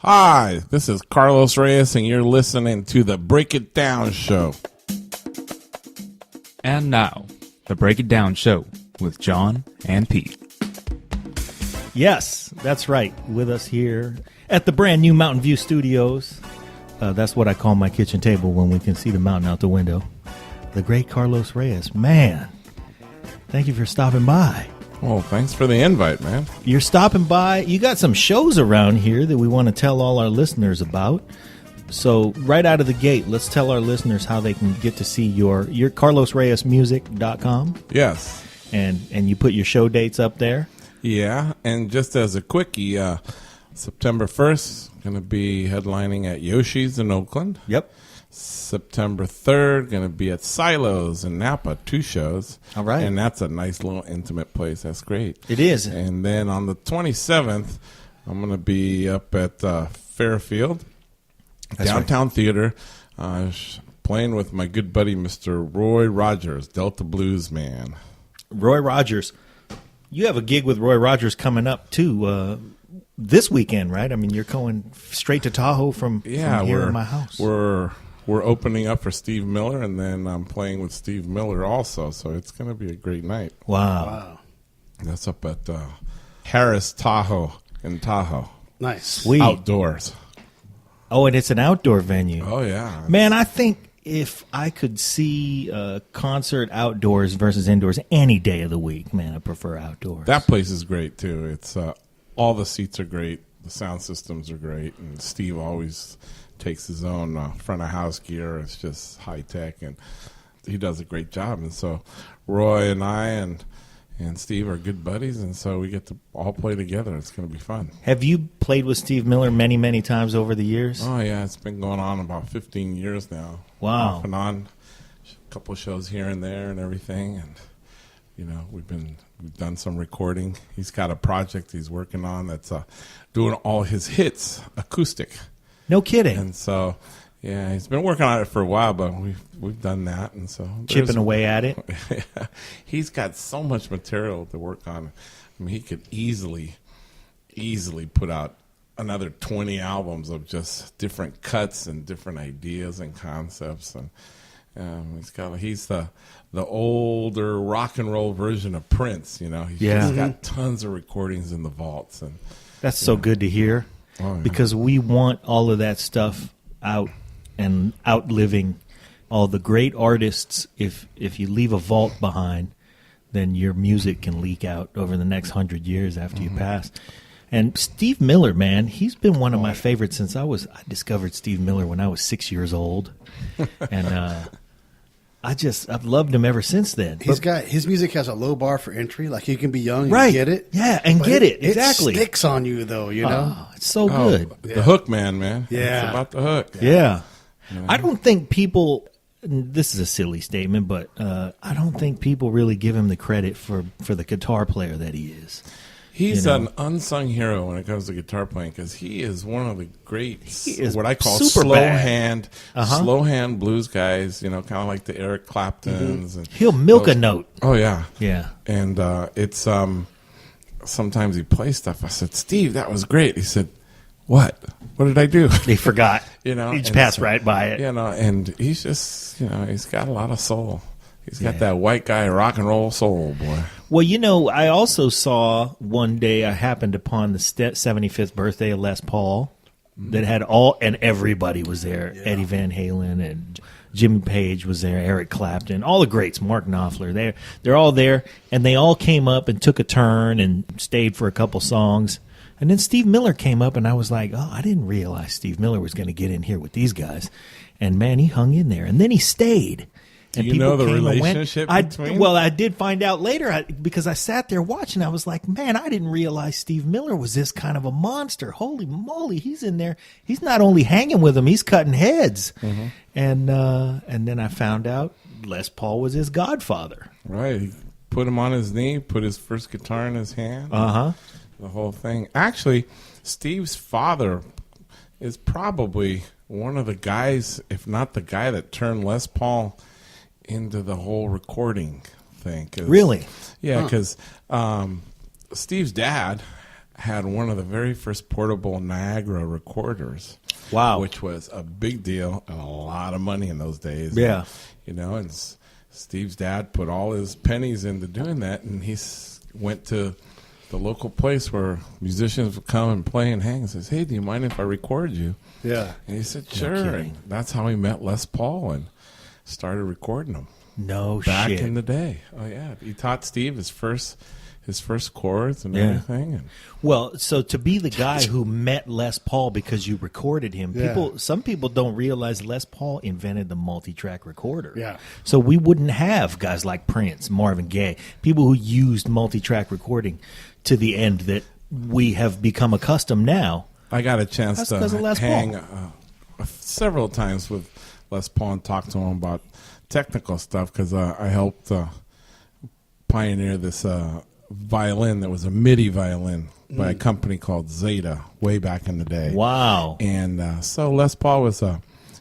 Hi, this is Carlos Reyes, and you're listening to the Break It Down Show. And now, the Break It Down Show with John and Pete. Yes, that's right. With us here at the brand new Mountain View Studios. That's what I call my kitchen table when we can see the mountain out the window. The great Carlos Reyes. Man, thank you for stopping by. Well, thanks for the invite, man. You're stopping by. You got some shows around here that we want to tell all our listeners about. So right out of the gate, let's tell our listeners how they can get to see your CarlosReyesMusic.com. Yes. And you put your show dates up there. Yeah, and just as a quickie, September 1st, going to be headlining at Yoshi's in Oakland. Yep. September 3rd, going to be at Silos in Napa, 2 shows. All right. And that's a nice little intimate place. That's great. It is. And then on the 27th, I'm going to be up at Fairfield, Downtown Theater, playing with my good buddy, Mr. Roy Rogers, Delta Blues Man. Roy Rogers. You have a gig with Roy Rogers coming up, too, this weekend, right? I mean, you're going straight to Tahoe from here in my house. We're opening up for Steve Miller, and then I'm playing with Steve Miller also, so it's going to be a great night. Wow. That's up at Harris Tahoe in Tahoe. Nice. Sweet. Outdoors. Oh, and it's an outdoor venue. Oh, yeah. Man, I think if I could see a concert outdoors versus indoors any day of the week, man, I prefer outdoors. That place is great, too. It's all the seats are great. The sound systems are great, and Steve always takes his own front of house gear. It's just high tech, and he does a great job. And so Roy and I and Steve are good buddies, and so we get to all play together. It's going to be fun. Have you played with Steve Miller many, many times over the years? Oh yeah, it's been going on about 15 years now. Wow. Off and on, a couple of shows here and there and everything, and we've done some recording. He's got a project he's working on that's doing all his hits acoustic. No kidding. And so, yeah, he's been working on it for a while, but we've done that, and so chipping away at it. He's got so much material to work on. I mean, he could easily put out another 20 albums of just different cuts and different ideas and concepts, and he's the older rock and roll version of Prince. He's just got tons of recordings in the vaults, and that's so good to hear. Oh, yeah. Because we want all of that stuff out and outliving all the great artists. If you leave a vault behind, then your music can leak out over the next 100 years after you pass. And Steve Miller, man, he's been one of my favorites since I discovered Steve Miller when I was 6 years old. And I've loved him ever since then. His music has a low bar for entry. Like, you can be young and get it. Yeah, and get it. Exactly. It sticks on you, though, you know? Oh, it's so good. The hook, man. Yeah. It's about the hook. Yeah. I don't think people, this is a silly statement, but I don't think people really give him the credit for the guitar player that he is. He's an unsung hero when it comes to guitar playing, because he is one of the great, what I call slow hand blues guys. Kind of like the Eric Claptons. And he'll milk a note. Oh yeah, yeah. And it's sometimes he plays stuff. I said, Steve, that was great. He said, what? What did I do? He forgot. He just passed right by it. And he's just he's got a lot of soul. He's got that white guy rock and roll soul, boy. Well, I also saw one day I happened upon the 75th birthday of Les Paul that had and everybody was there. Yeah. Eddie Van Halen and Jimmy Page was there, Eric Clapton, all the greats, Mark Knopfler. They're all there, and they all came up and took a turn and stayed for a couple songs. And then Steve Miller came up, and I was like, I didn't realize Steve Miller was going to get in here with these guys. And, man, he hung in there. And then he stayed. And you know the relationship between? Well, I did find out later because I sat there watching. I was like, man, I didn't realize Steve Miller was this kind of a monster. Holy moly, he's in there. He's not only hanging with him, he's cutting heads. Mm-hmm. And then I found out Les Paul was his godfather. Right. He put him on his knee, put his first guitar in his hand. Uh-huh. The whole thing. Actually, Steve's father is probably one of the guys, if not the guy, that turned Les Paul into the whole recording thing. Really? Yeah, because Steve's dad had one of the very first portable Niagara recorders. Wow. Which was a big deal and a lot of money in those days. Yeah. And Steve's dad put all his pennies into doing that, and went to the local place where musicians would come and play and hang and says, "Hey, do you mind if I record you?" Yeah. And he said, "Sure." kidding. And that's how he met Les Paul and started recording them No back shit. in the day. Oh yeah, he taught Steve his first chords and Yeah. everything. And Well, so to be the guy who met Les Paul because you recorded him, Yeah. some people don't realize Les Paul invented the multi-track recorder. Yeah. So we wouldn't have guys like Prince, Marvin Gaye, people who used multi-track recording to the end that we have become accustomed now. I got a chance That's to 'cause of Les hang Paul. several times with Les Paul and talk to him about technical stuff because I helped pioneer this violin that was a MIDI violin by a company called Zeta way back in the day. Wow. And so Les Paul was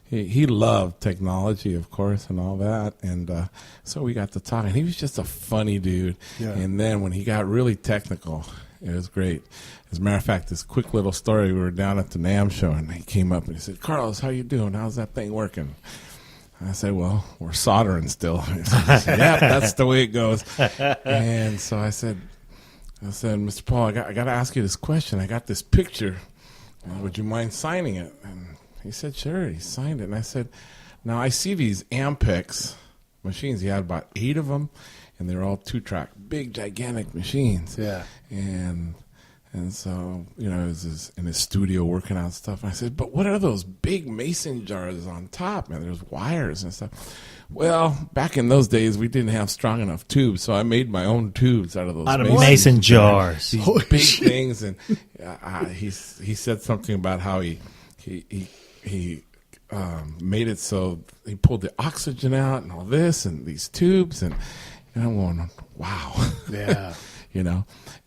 he loved technology, of course, and all that. And so we got to talking. He was just a funny dude. Yeah. And then when he got really technical, it was great. As a matter of fact, this quick little story, we were down at the NAMM show, and he came up and he said, "Carlos, how you doing? How's that thing working?" I said, "Well, we're soldering still." He said, "Yeah, that's the way it goes." And so I said, "Mr. Paul, I got to ask you this question. I got this picture. Would you mind signing it?" And he said, "Sure." He signed it. And I said, "Now, I see these Ampex machines. He had about 8 of them, and they're all 2-track, big, gigantic machines." Yeah. And so, he was in his studio working on stuff. And I said, "But what are those big mason jars on top? Man, there's wires and stuff." Well, back in those days, we didn't have strong enough tubes, so I made my own tubes out of those Out of mason jars. These big things. And he said something about how he made it so he pulled the oxygen out and all this and these tubes. And I'm going, wow. Yeah.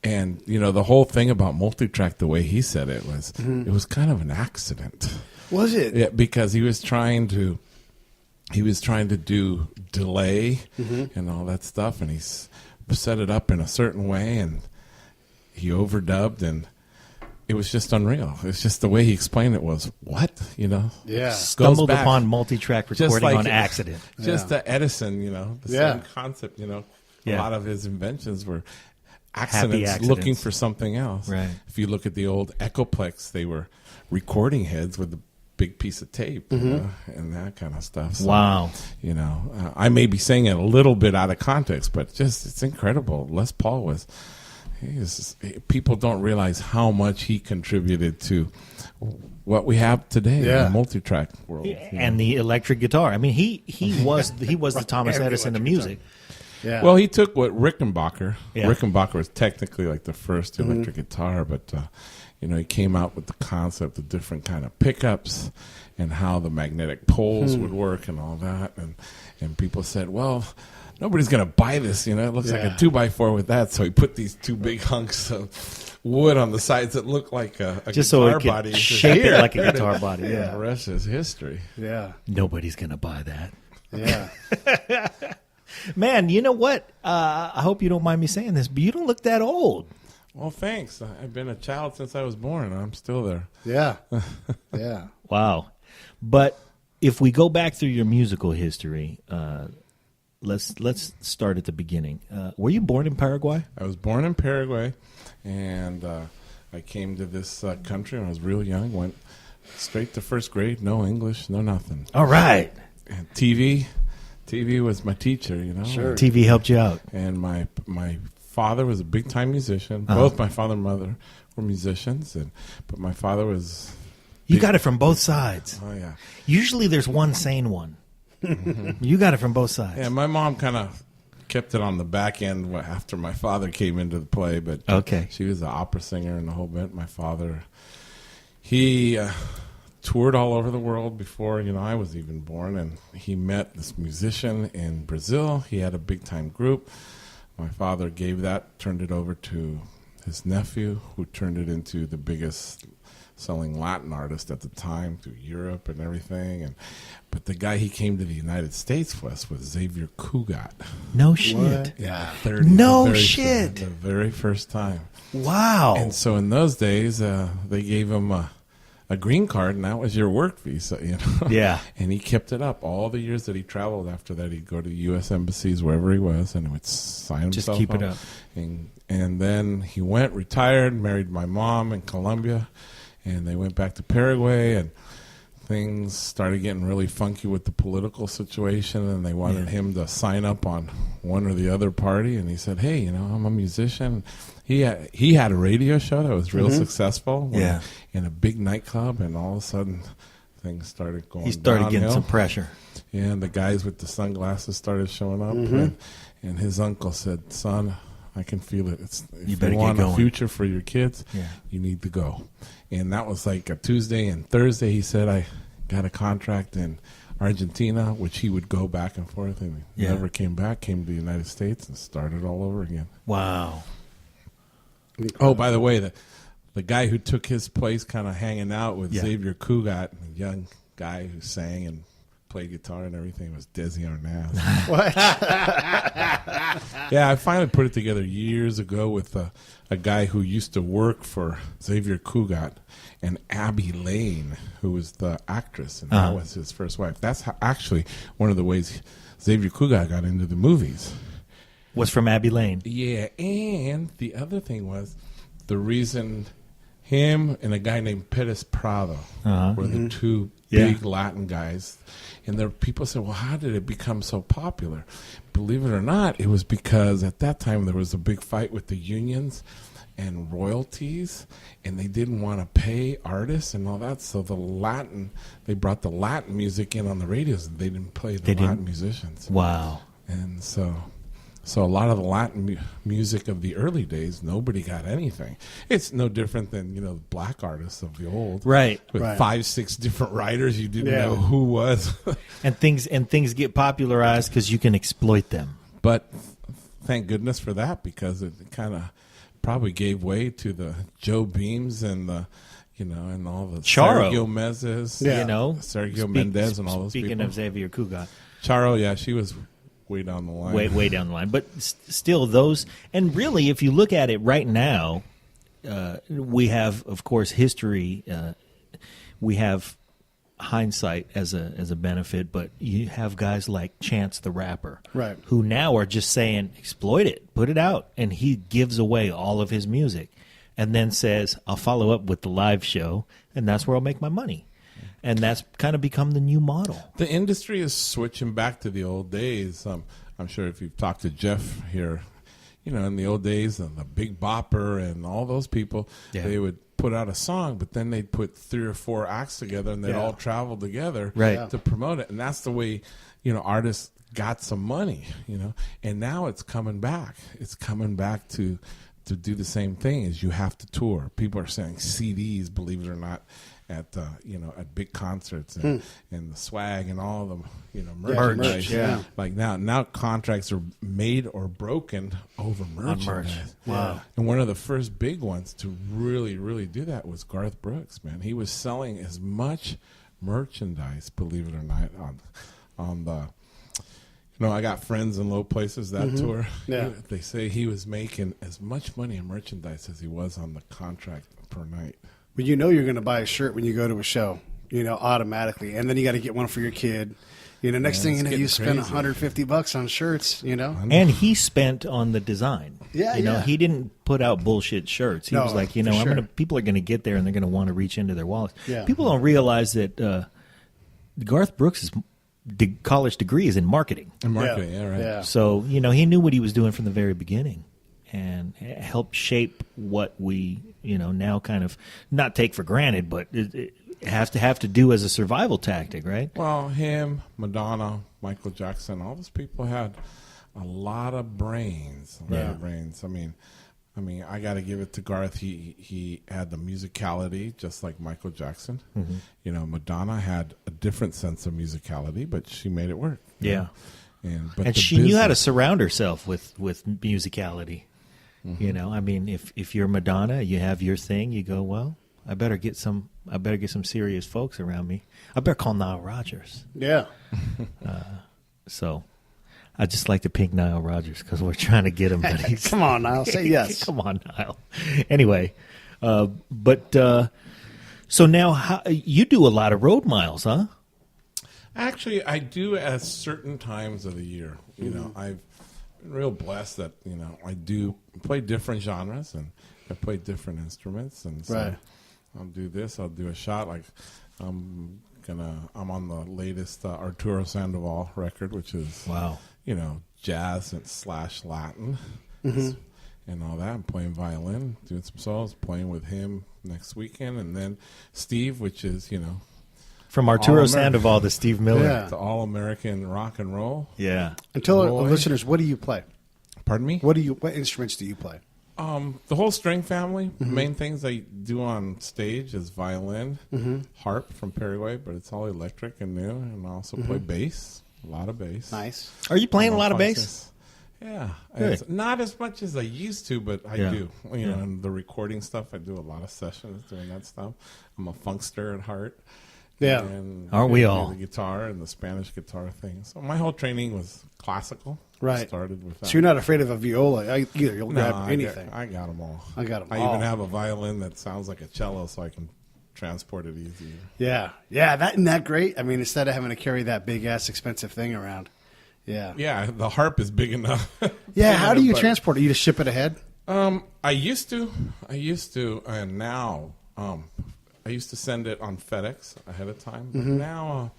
And the whole thing about multi-track, the way he said it was, it was kind of an accident. Was it? Yeah, because he was trying to do delay and all that stuff, and he set it up in a certain way, and he overdubbed, and it was just unreal. It's just the way he explained it was, what? Yeah. Stumbled back. upon multi-track Just recording like on accident. Just the Edison, the Yeah. same concept, A Yeah. lot of his inventions were Happy accidents looking accidents. for something else. Right. If you look at the old Echoplex, they were recording heads with a big piece of tape and that kind of stuff. So, Wow. I may be saying it a little bit out of context, but it's incredible. Les Paul people don't realize how much he contributed to what we have today in Yeah. the multi-track world. And the electric guitar. I mean, he was the Thomas Every Edison of electric music. Yeah. Well, he took what Rickenbacker. Yeah. Rickenbacker was technically like the first electric guitar, but he came out with the concept of different kind of pickups and how the magnetic poles would work and all that. And people said, "Well, nobody's going to buy this. It looks like a Yeah. 2x4 with that." So he put these 2 big hunks of wood on the sides that looked like a Just so guitar it could body. He said, shape it "Here." like a guitar body. The Yeah. rest is history. yeah. Nobody's going to buy that. Yeah. Man, you know what? I hope you don't mind me saying this, but you don't look that old. Well, thanks. I've been a child since I was born. I'm still there. Yeah. Yeah. Wow. But if we go back through your musical history, let's start at the beginning. Were you born in Paraguay? I was born in Paraguay, and I came to this country when I was real young. Went straight to first grade, no English, no nothing. All right. And TV was my teacher, Sure. TV helped you out. And my father was a big time musician. Both my father and mother were musicians, but my father was. You got it from both sides. Oh yeah. Usually there's one sane one. You got it from both sides. Yeah, my mom kind of kept it on the back end after my father came into the play, but Okay. she was an opera singer and the whole bit. My father, he toured all over the world before I was even born, and he met this musician in Brazil. He had a big time group. My father turned it over to his nephew, who turned it into the biggest selling Latin artists at the time through Europe and everything. But the guy he came to the United States with was Xavier Cugat. No shit. Yeah, No shit. The very first time. Wow. And so in those days, they gave him a green card, and that was your work visa, you know. Yeah. And he kept it up all the years that he traveled. After that, he'd go to U.S. embassies wherever he was, and would sign himself Just keep it up. up. And then he went, retired, married my mom in Colombia, and they went back to Paraguay, and things started getting really funky with the political situation, and they wanted him to sign up on one or the other party. And he said, "Hey, you know, I'm a musician." He had a radio show that was real successful, in a big nightclub, and all of a sudden things started going. He started getting downhill. some pressure. Yeah, and the guys with the sunglasses started showing up, and his uncle said, "Son, I can feel it. You If better you get want a going." future for your kids, you need to go." And that was like a Tuesday and Thursday. He said, "I got a contract in Argentina," which he would go back and forth, and he never came back. Came to the United States and started all over again. Wow. Oh, by the way, the guy who took his place, kind of hanging out with Xavier Cugat, a young guy who sang and played guitar and everything, was Desi Arnaz. What? Yeah, I finally put it together years ago with a guy who used to work for Xavier Cugat and Abby Lane, who was the actress, and that was his first wife. That's actually one of the ways Xavier Cugat got into the movies. Was from Abbey Lane. Yeah, and the other thing was the reason him and a guy named Perez Prado were the two big Latin guys. And there people said, well, how did it become so popular? Believe it or not, it was because at that time there was a big fight with the unions and royalties, and they didn't want to pay artists and all that. So they brought the Latin music in on the radios, and they didn't play the Latin musicians. Wow. And so a lot of the Latin music of the early days, nobody got anything. It's no different than, the black artists of the old. Right. With 5-6 different writers, you didn't know who was. And things get popularized because you can exploit them. But thank goodness for that, because it kind of probably gave way to the Joe Beams and the, and all the Charo. Sergio Mezes, Sergio Mendez and all those people. Speaking of Xavier Cugat. Charo, yeah, she was way down the line. Way down the line. But still, those... And really, if you look at it right now, we have, of course, history. We have hindsight as a benefit, but you have guys like Chance the Rapper, right, who now are just saying, exploit it, put it out. And he gives away all of his music and then says, I'll follow up with the live show, and that's where I'll make my money. And that's kind of become the new model. The industry is switching back to the old days. I'm sure if you've talked to Jeff here, in the old days, and the Big Bopper and all those people, they would put out a song, but then they'd put 3 or 4 acts together, and they'd all travel together to promote it. And that's the way, artists got some money, And now it's coming back. It's coming back to do the same thing. Is you have to tour. People are selling CDs, believe it or not, at at big concerts and the swag and all of them, merchandise. Yeah. Like now contracts are made or broken over merchandise. Wow. And one of the first big ones to really, really do that was Garth Brooks, man. He was selling as much merchandise, believe it or not, on the I got friends in low places that tour. Yeah. They say he was making as much money in merchandise as he was on the contract per night. But you're going to buy a shirt when you go to a show, automatically. And then you got to get one for your kid. Next thing you know, you spend $150 on shirts, And he spent on the design. Yeah, he didn't put out bullshit shirts. He was like, people are going to get there and they're going to want to reach into their wallets. Yeah. People don't realize that Garth Brooks' college degree is in marketing. Right. Yeah. So, he knew what he was doing from the very beginning and helped shape what we, now kind of not take for granted, but it have to do as a survival tactic, right? Well, him, Madonna, Michael Jackson, all those people had a lot of brains. I mean, I got to give it to Garth. He had the musicality, just like Michael Jackson. Mm-hmm. Madonna had a different sense of musicality, but she made it work. Yeah. But she knew how to surround herself with musicality. Mm-hmm. If you're Madonna, you have your thing, you go, well, I better get some serious folks around me. I better call Nile Rodgers. Yeah. So I just like to pick Nile Rodgers because we're trying to get him. But he's, Come on, Niall. Say yes. Come on, Nile. Anyway, so now you do a lot of road miles, huh? Actually, I do at certain times of the year. You know, I've been real blessed that, you know, I do play different genres and I play different instruments. And so Right. I'll do this, I'll do a shot. Like I'm on the latest Arturo Sandoval record, which is, Wow. you know, jazz and / Latin and all that. I'm playing violin, doing some solos, playing with him next weekend. And then Steve, which is, you know, From Arturo All-American. Sandoval to Steve Miller. Yeah. the all-American rock and roll. Yeah. And tell our Roy. listeners, what do you play? Pardon me? What instruments do you play? The whole string family. Main things I do on stage is violin, harp from Paraguay, but it's all electric and new. And I also play bass, a lot of bass. Nice. Are you playing a I'm lot of bass? functions. Yeah, Good. it's not as much as I used to, but I Yeah. do. You know, and the recording stuff, I do a lot of sessions doing that stuff. I'm a funkster at heart. Yeah. And Aren't we I do all? The guitar and the Spanish guitar thing. So my whole training was classical. Right. Started with that. So you're not afraid of a viola either. You'll No, grab anything. I got them all. I got 'em I all. even have a violin that sounds like a cello, so I can transport it easier. Yeah. Yeah. Isn't that great? I mean, instead of having to carry that big ass expensive thing around. Yeah. Yeah, the harp is big enough. Yeah. How do you But, transport it? You just ship it ahead? I used to, and now I used to send it on FedEx ahead of time. But now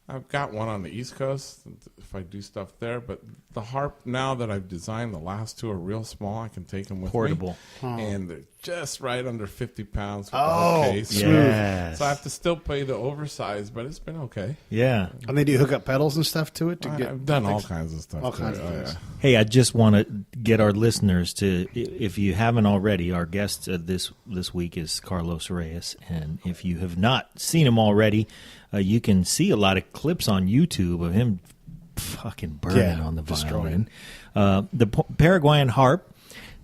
I've got one on the East Coast if I do stuff there. But the harp now that I've designed, the last two are real small. I can take them with Portable. me, and they're just right under 50 pounds with the Oh, whole case. yes. So I have to still play the oversized, but it's been okay. Yeah. And they do hook up pedals and stuff to it to get. I've done all kinds of stuff. All to kinds it. of Oh, things. yeah. Hey, I just want to get our listeners to, if you haven't already, our guest this week is Carlos Reyes, and if you have not seen him already, you can see a lot of clips on YouTube of him fucking burning Yeah, on the destroying. violin, the Paraguayan harp,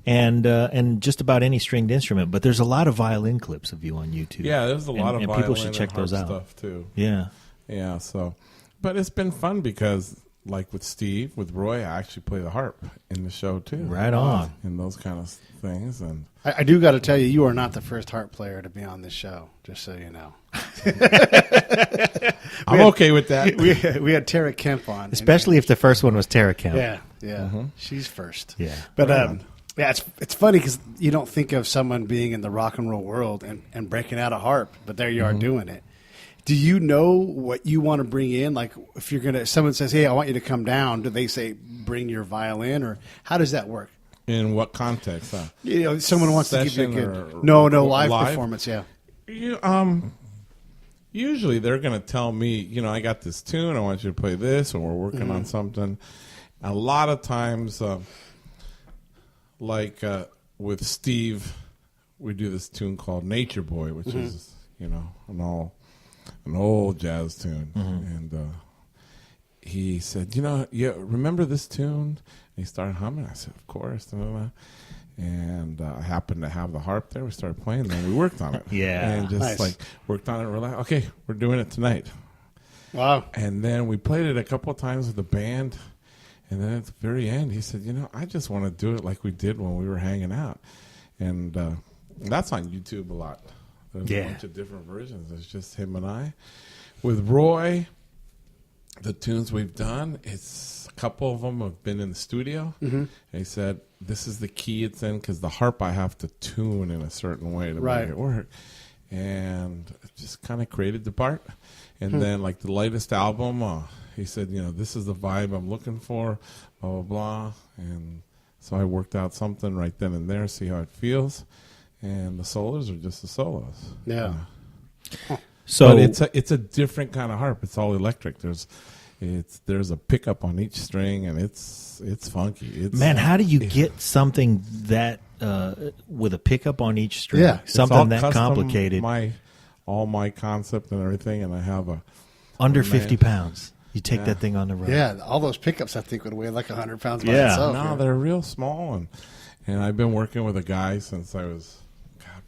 and just about any stringed instrument. But there's a lot of violin clips of you on YouTube. Yeah, there's a lot of and violin people should check and harp those out. stuff too. Yeah. Yeah, so, but it's been fun because, like with Steve, with Roy, I actually play the harp in the show too. Right on. And those kind of things, and I do got to tell you, you are not the first harp player to be on this show, just so you know. I'm okay with that. We had Tara Kemp on. Especially if the first one was Tara Kemp. Yeah. She's first. Yeah. But Right. yeah, it's funny because you don't think of someone being in the rock and roll world and breaking out a harp, but there you are doing it. Do you know what you want to bring in? Like, if you're gonna, someone says, "Hey, I want you to come down," do they say, "Bring your violin," or how does that work? In what context? You know, someone wants to give you a Session good or no live live? performance. Yeah, You, usually they're going to tell me, you know, I got this tune, I want you to play this, or we're working on something. A lot of times, with Steve, we do this tune called Nature Boy, which is, you know, an old jazz tune. And he said, you know, yeah, remember this tune? And he started humming. I said, of course. Da, da, da. And I happened to have the harp there. We started playing, then we worked on it. Yeah. And just Nice. like worked on it. We're like, okay, we're doing it tonight. wow. And then we played it a couple of times with the band. And then at the very end, he said, you know, I just want to do it like we did when we were hanging out. And that's on YouTube a lot. There's Yeah. a bunch of different versions. It's just him and I. With Roy, the tunes we've done, it's a couple of them have been in the studio. And he said, this is the key it's in because the harp I have to tune in a certain way to Right. make it work. And it just kind of created the part. And then like the latest album, he said, you know, this is the vibe I'm looking for, blah, blah, blah. And so I worked out something right then and there, see how it feels. And the solos are just the solos. Yeah. So But it's a different kind of harp. It's all electric. There's a pickup on each string, and it's funky. It's, man, how do you get something that with a pickup on each string? Yeah. it's all Something that custom, complicated. All my concept and everything, and I have a Under man. 50 pounds. You take Yeah. that thing on the road. Yeah, all those pickups I think would weigh like 100 pounds by Yeah. itself. no, they're real small, and I've been working with a guy since I was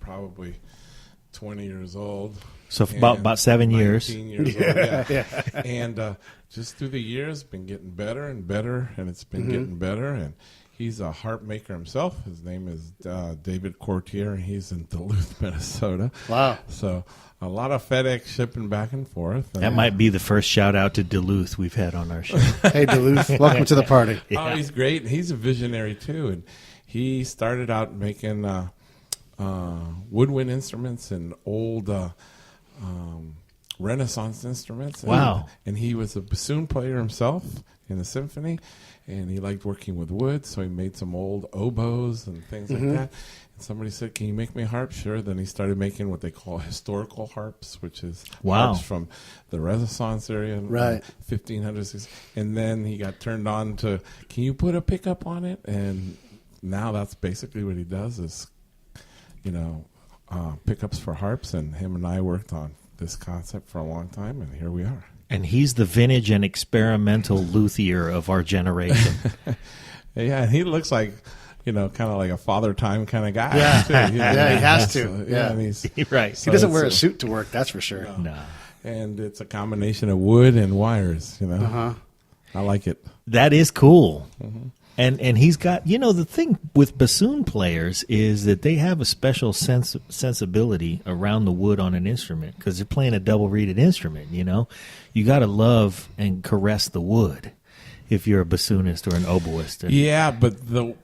probably 20 years old. So for about And 7 years. 19 years old, yeah. And just through the years, been getting better and better, and it's been getting better. And he's a harp maker himself. His name is David Courtier, and he's in Duluth, Minnesota. Wow. So a lot of FedEx shipping back and forth. That might be the first shout out to Duluth we've had on our show. Hey, Duluth, welcome to the party. Oh, he's great. He's a visionary too, and he started out making woodwind instruments and old Renaissance instruments. Wow. And he was a bassoon player himself in the symphony, and he liked working with wood, so he made some old oboes and things like that. And somebody said, "Can you make me a harp?" Sure. Then he started making what they call historical harps, which is Wow. harps from the Renaissance area, Right. 1500s. And then he got turned on to, "Can you put a pickup on it?" And now that's basically what he does is, pickups for harps. And him and I worked on this concept for a long time, and here we are. And he's the vintage and experimental luthier of our generation. Yeah, and he looks like, kind of like a Father Time kind of guy. Yeah. too, Yeah, he has to. So, Yeah. and he's, Right. He doesn't it's wear a suit to work, that's for sure. No. and it's a combination of wood and wires. Uh-huh. I like it. That is cool. And he's got, the thing with bassoon players is that they have a special sensibility around the wood on an instrument because they're playing a double-reeded instrument, You got to love and caress the wood if you're a bassoonist or an oboist. Yeah, but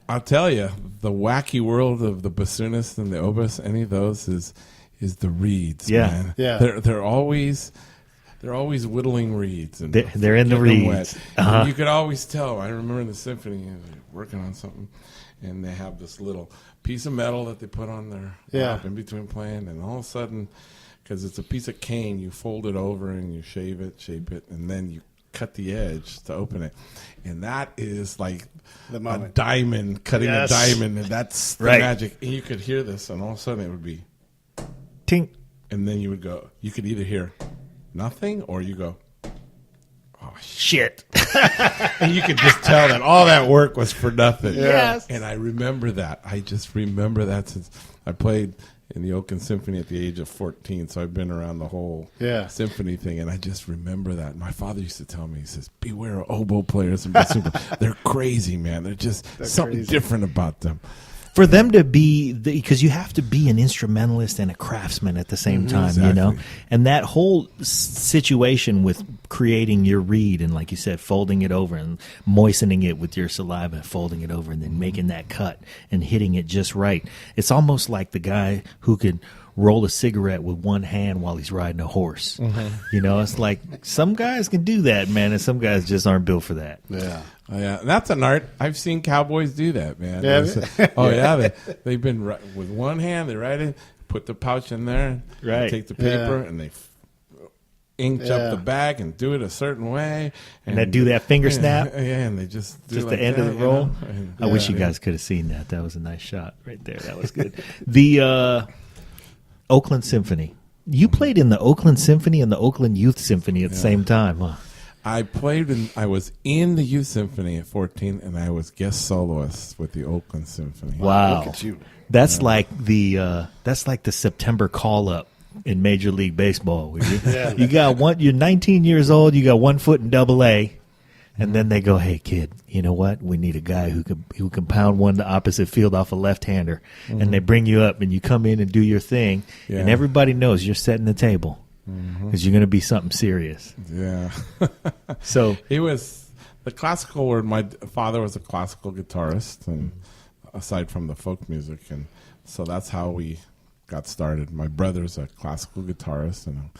I'll tell you, the wacky world of the bassoonist and the oboist, any of those is the reeds. Yeah. Man. Yeah. They're always whittling reeds, and They're in the getting them reeds. wet. Uh-huh. And you could always tell. I remember in the symphony, they're working on something, and they have this little piece of metal that they put on their lap in between playing, and all of a sudden, because it's a piece of cane, you fold it over and you shape it, and then you cut the edge to open it, and that is like The a moment. diamond cutting Yes. a diamond, and that's the Right. magic. And you could hear this, and all of a sudden it would be, Tink. and then you would go. You could either hear nothing, or you go, Shit. and you could just tell that all that work was for nothing. Yes. And I remember that. I just remember that since I played in the Oakland Symphony at the age of 14. So I've been around the whole symphony thing, and I just remember that. My father used to tell me, he says, "Beware of oboe players and bassoon players. They're crazy, man. They're something crazy. different about them." For them to be, because you have to be an instrumentalist and a craftsman at the same time, Exactly. And that whole situation with creating your reed and, like you said, folding it over and moistening it with your saliva, folding it over and then making that cut and hitting it just right. It's almost like the guy who could roll a cigarette with one hand while he's riding a horse. It's like some guys can do that, man, and some guys just aren't built for that. Yeah. Oh, yeah, and that's an art. I've seen cowboys do that, man. Yeah. They've been with one hand. They write it, put the pouch in there, Right. Take the paper, Yeah. and they ink up the bag and do it a certain way, And they do that finger snap? Yeah, and they just do Just like the end of that, the roll. And- I wish you guys could have seen that. That was a nice shot right there. That was good. The Oakland Symphony. You played in the Oakland Symphony and the Oakland Youth Symphony at the same time, huh? I was in the Youth Symphony at 14, and I was guest soloist with the Oakland Symphony. Wow. Look at you. That's like the September call up in Major League Baseball. Where you're 19 years old, you got 1 foot in Double-A, and then they go, "Hey kid, you know what? We need a guy who can pound one the opposite field off a left-hander." And they bring you up and you come in and do your thing, and Yeah. everybody knows you're setting the table because you're going to be something serious. Yeah. So He was the classical world. My father was a classical guitarist, and aside from the folk music, and so that's how we got started. My brother's a classical guitarist and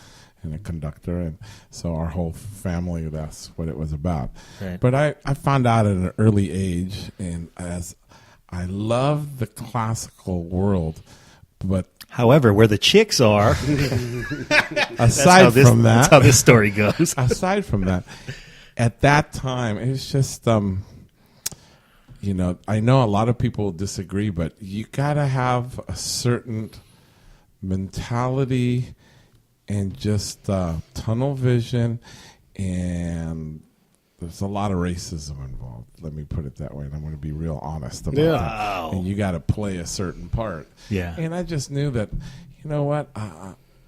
a conductor, and so our whole family, that's what it was about. Right. But I found out at an early age, and as I love the classical world, but however, where the chicks are, aside from that's that, how this story goes. aside from that, at that time, it was just, I know a lot of people disagree, but you got to have a certain mentality and just tunnel vision, and there's a lot of racism involved. Let me put it that way, and I'm going to be real honest about that. Wow. And you got to play a certain part. Yeah. And I just knew that, you know what?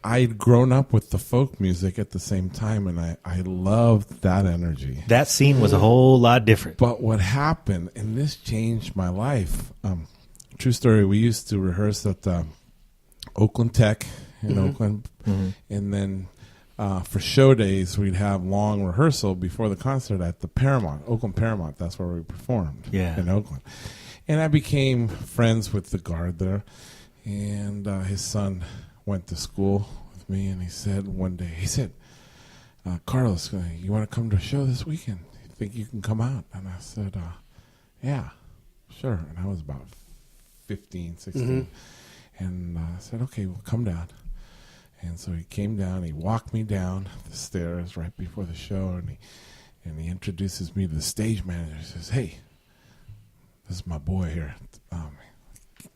I'd grown up with the folk music at the same time, and I loved that energy. That scene was a whole lot different. But what happened, and this changed my life. True story. We used to rehearse at Oakland Tech in Oakland, and then for show days we'd have long rehearsal before the concert at the Paramount, Oakland Paramount. That's where we performed in Oakland. And I became friends with the guard there, and his son went to school with me, and he said one day, Carlos, you want to come to a show this weekend? You think you can come out? And I said, yeah, sure. And I was about 15, 16. And I said, okay, well, come down. And so he came down, he walked me down the stairs right before the show, and he introduces me to the stage manager. He says, hey, this is my boy here.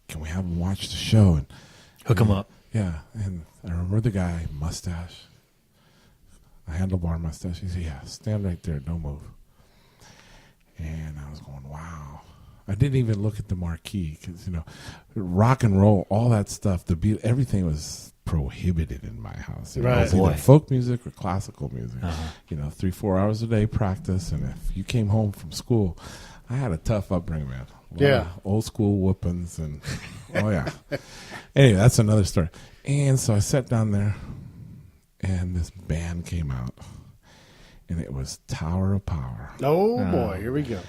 Can we have him watch the show? And Hook him up. yeah, and I remember the guy, mustache, a handlebar mustache. He said, yeah, stand right there, don't move. And I was going, wow. I didn't even look at the marquee because, rock and roll, all that stuff, the beat, everything was prohibited in my house. It was either folk music or classical music. 3-4 hours a day practice, and if you came home from school, I had a tough upbringing, man. Old school whoopings and Anyway, that's another story. And so I sat down there, and this band came out, and it was Tower of Power. Oh boy, here we go.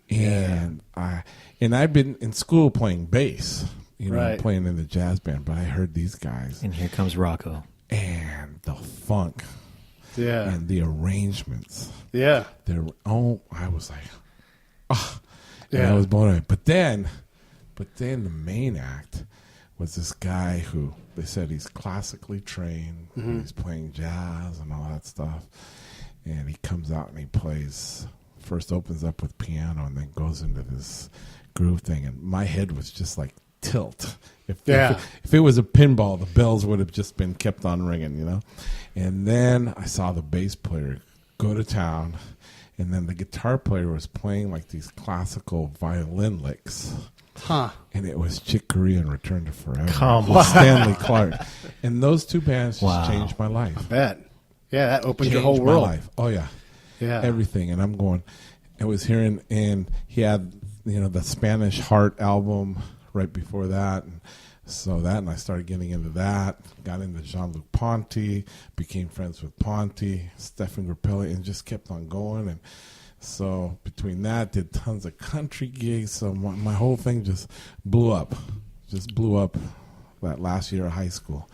And I'd been in school playing bass, playing in the jazz band, but I heard these guys, And here comes Rocco. and the funk, and the arrangements. Yeah. I was like, and I was blown away. But then the main act was this guy who they said he's classically trained. He's playing jazz and all that stuff. And he comes out and he plays, first opens up with piano and then goes into this groove thing. And my head was just like tilt. If it was a pinball, the bells would have just been kept on ringing, And then I saw the bass player go to town. And then the guitar player was playing like these classical violin licks. And it was Chick Corea and Return to Forever. Come with Stanley Clarke. And those two bands just changed my life. I bet. Yeah, that opened your Changed whole my world. life. Oh, yeah. Yeah. Everything. And I'm going, I was hearing, and he had, the Spanish Heart album right before that. And and I started getting into that. Got into Jean-Luc Ponty, became friends with Ponty, Stephen Grappelli, and just kept on going. And so between that, did tons of country gigs. So my whole thing just blew up. That last year of high school.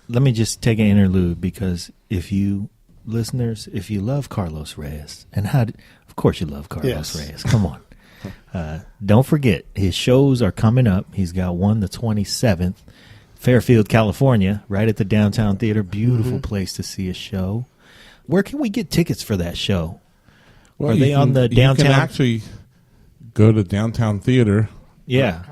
Let me just take an interlude, because if you love Carlos Reyes, and of course you love Carlos Reyes. Come on. Don't forget, his shows are coming up. He's got one the 27th, Fairfield, California, right at the Downtown Theater. Beautiful place to see a show. Where can we get tickets for that show? Well, are they on the downtown? You can actually go to Downtown Theater. Yeah.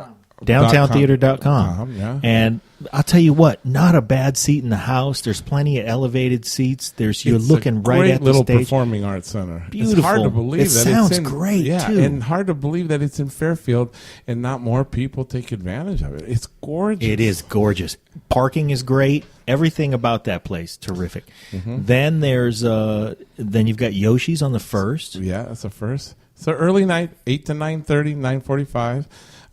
DowntownTheater.com. Yeah. And I'll tell you what, not a bad seat in the house. There's plenty of elevated seats. You're looking right at the little stage. performing arts center. Beautiful. It's hard to believe It that sounds it's in, great, too. and hard to believe that it's in Fairfield and not more people take advantage of it. It's gorgeous. It is gorgeous. Parking is great. Everything about that place terrific. Then then you've got Yoshi's on the 1st. Yeah, that's the first. So early night, 8 to 9:30, 9:45.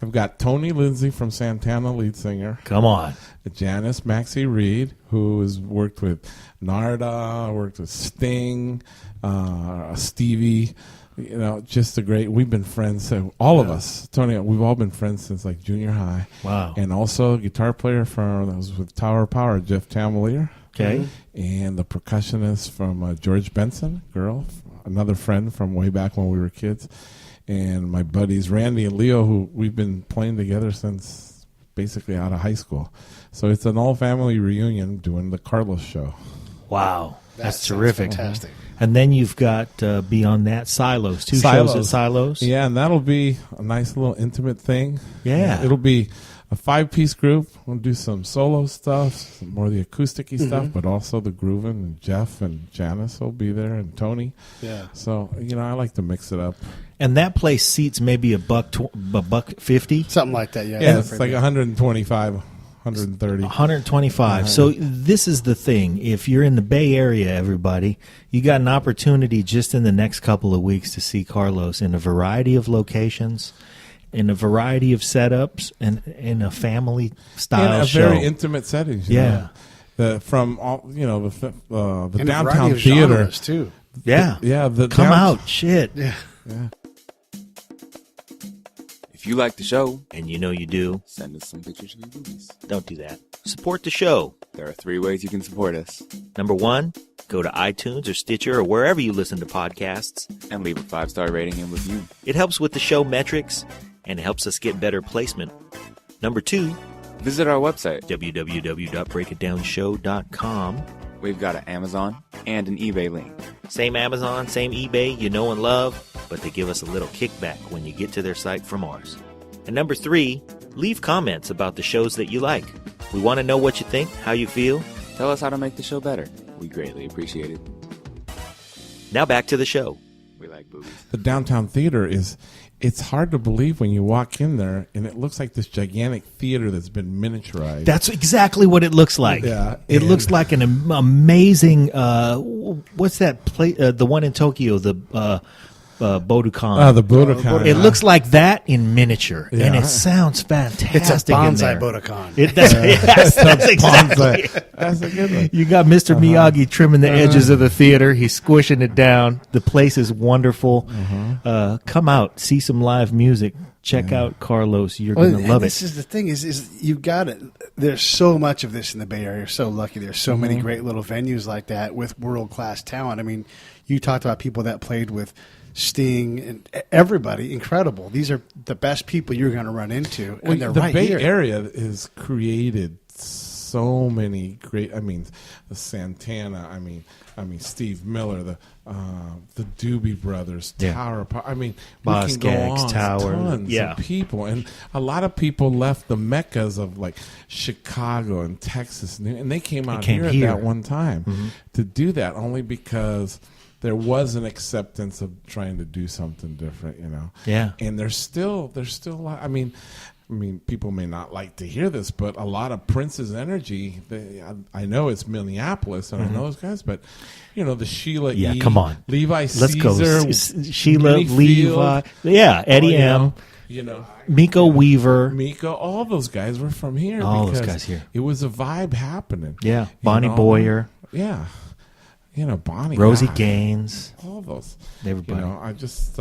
I've got Tony Lindsay from Santana, lead singer. Come on. Janice Maxie Reed, who has worked with Narda, worked with Sting, Stevie. Just we've been friends. All of us, Tony, we've all been friends since like junior high. Wow. And also a guitar player that was with Tower of Power, Jeff Tamalier. Okay. And the percussionist from George Benson, another friend from way back when we were kids. And my buddies Randy and Leo, who we've been playing together since basically out of high school. So it's an all-family reunion doing the Carlos show. Wow. That's sounds terrific. Fantastic. And then you've got, beyond that, Silos. Two shows at Silos. Yeah, and that'll be a nice little intimate thing. Yeah. It'll be a 5-piece group. We'll do some solo stuff, some more of the acoustic-y stuff, but also the grooving. And Jeff and Janice will be there, and Tony. Yeah. So, I like to mix it up. And that place seats maybe $150. Something like that, yeah. Yeah, it's like 125, 130. 125. So this is the thing. If you're in the Bay Area, everybody, you got an opportunity just in the next couple of weeks to see Carlos in a variety of locations, in a variety of setups, and in a family style In a show. very intimate setting. you Yeah. know. From all the In a downtown variety of theater. genres, too. Yeah. Yeah, the Come down- out. Shit. Yeah. If you like the show, And you know you do. send us some pictures of your movies. Don't do that. Support the show. There are 3 ways you can support us. Number 1, go to iTunes or Stitcher or wherever you listen to podcasts. And leave a 5-star rating and review. It helps with the show metrics and helps us get better placement. Number 2, Visit our website. www.breakitdownshow.com. We've got an Amazon and an eBay link. Same Amazon, same eBay, you know and love, but they give us a little kickback when you get to their site from ours. And number 3, leave comments about the shows that you like. We want to know what you think, how you feel. Tell us how to make the show better. We greatly appreciate it. Now back to the show. We like boobies. The downtown theater it's hard to believe when you walk in there and it looks like this gigantic theater that's been miniaturized. That's exactly what it looks like. Yeah, It and- looks like an amazing, what's that place, the one in Tokyo, the Budokan. the Budokan. It looks like that in miniature, and Yeah. it sounds fantastic. It's a in bonsai there. Budokan. That's exactly. That's a good one. You got Mr. Miyagi trimming the edges of the theater. He's squishing it down. The place is wonderful. Come out, see some live music. Check out Carlos. You're Well, going to and love this it. is the thing is you've got it. There's so much of this in the Bay Area. You're so lucky. There's so many great little venues like that with world class talent. I mean, you talked about people that played with Sting and everybody. Incredible. These are the best people you're going to run into, and they're the right Bay here. Area has created so many great. I mean, the Santana. I mean Steve Miller, the Doobie Brothers, Yeah. Tower. of I mean, Boz we can go Scaggs, on. Tower. Tons Yeah. of people, and a lot of people left the meccas of like Chicago and Texas, and they came out came here here. at that one time to do that, only because there was an acceptance of trying to do something different, you know. Yeah. And there's still a lot. I mean, people may not like to hear this, but a lot of Prince's energy. I know it's Minneapolis, and I know those guys, but you know the Sheila. Yeah, E., come on. Levi Let's Caesar, go. Sheila, Minnie Levi. Field, Yeah, Eddie you M. know, You know, Miko Weaver. Miko, all those guys were from here. All those because guys here. It was a vibe happening. Yeah, You Bonnie know, Boyer. Yeah. You know, Bonnie. Rosie God, Gaines. all those. Everybody. You know, I just,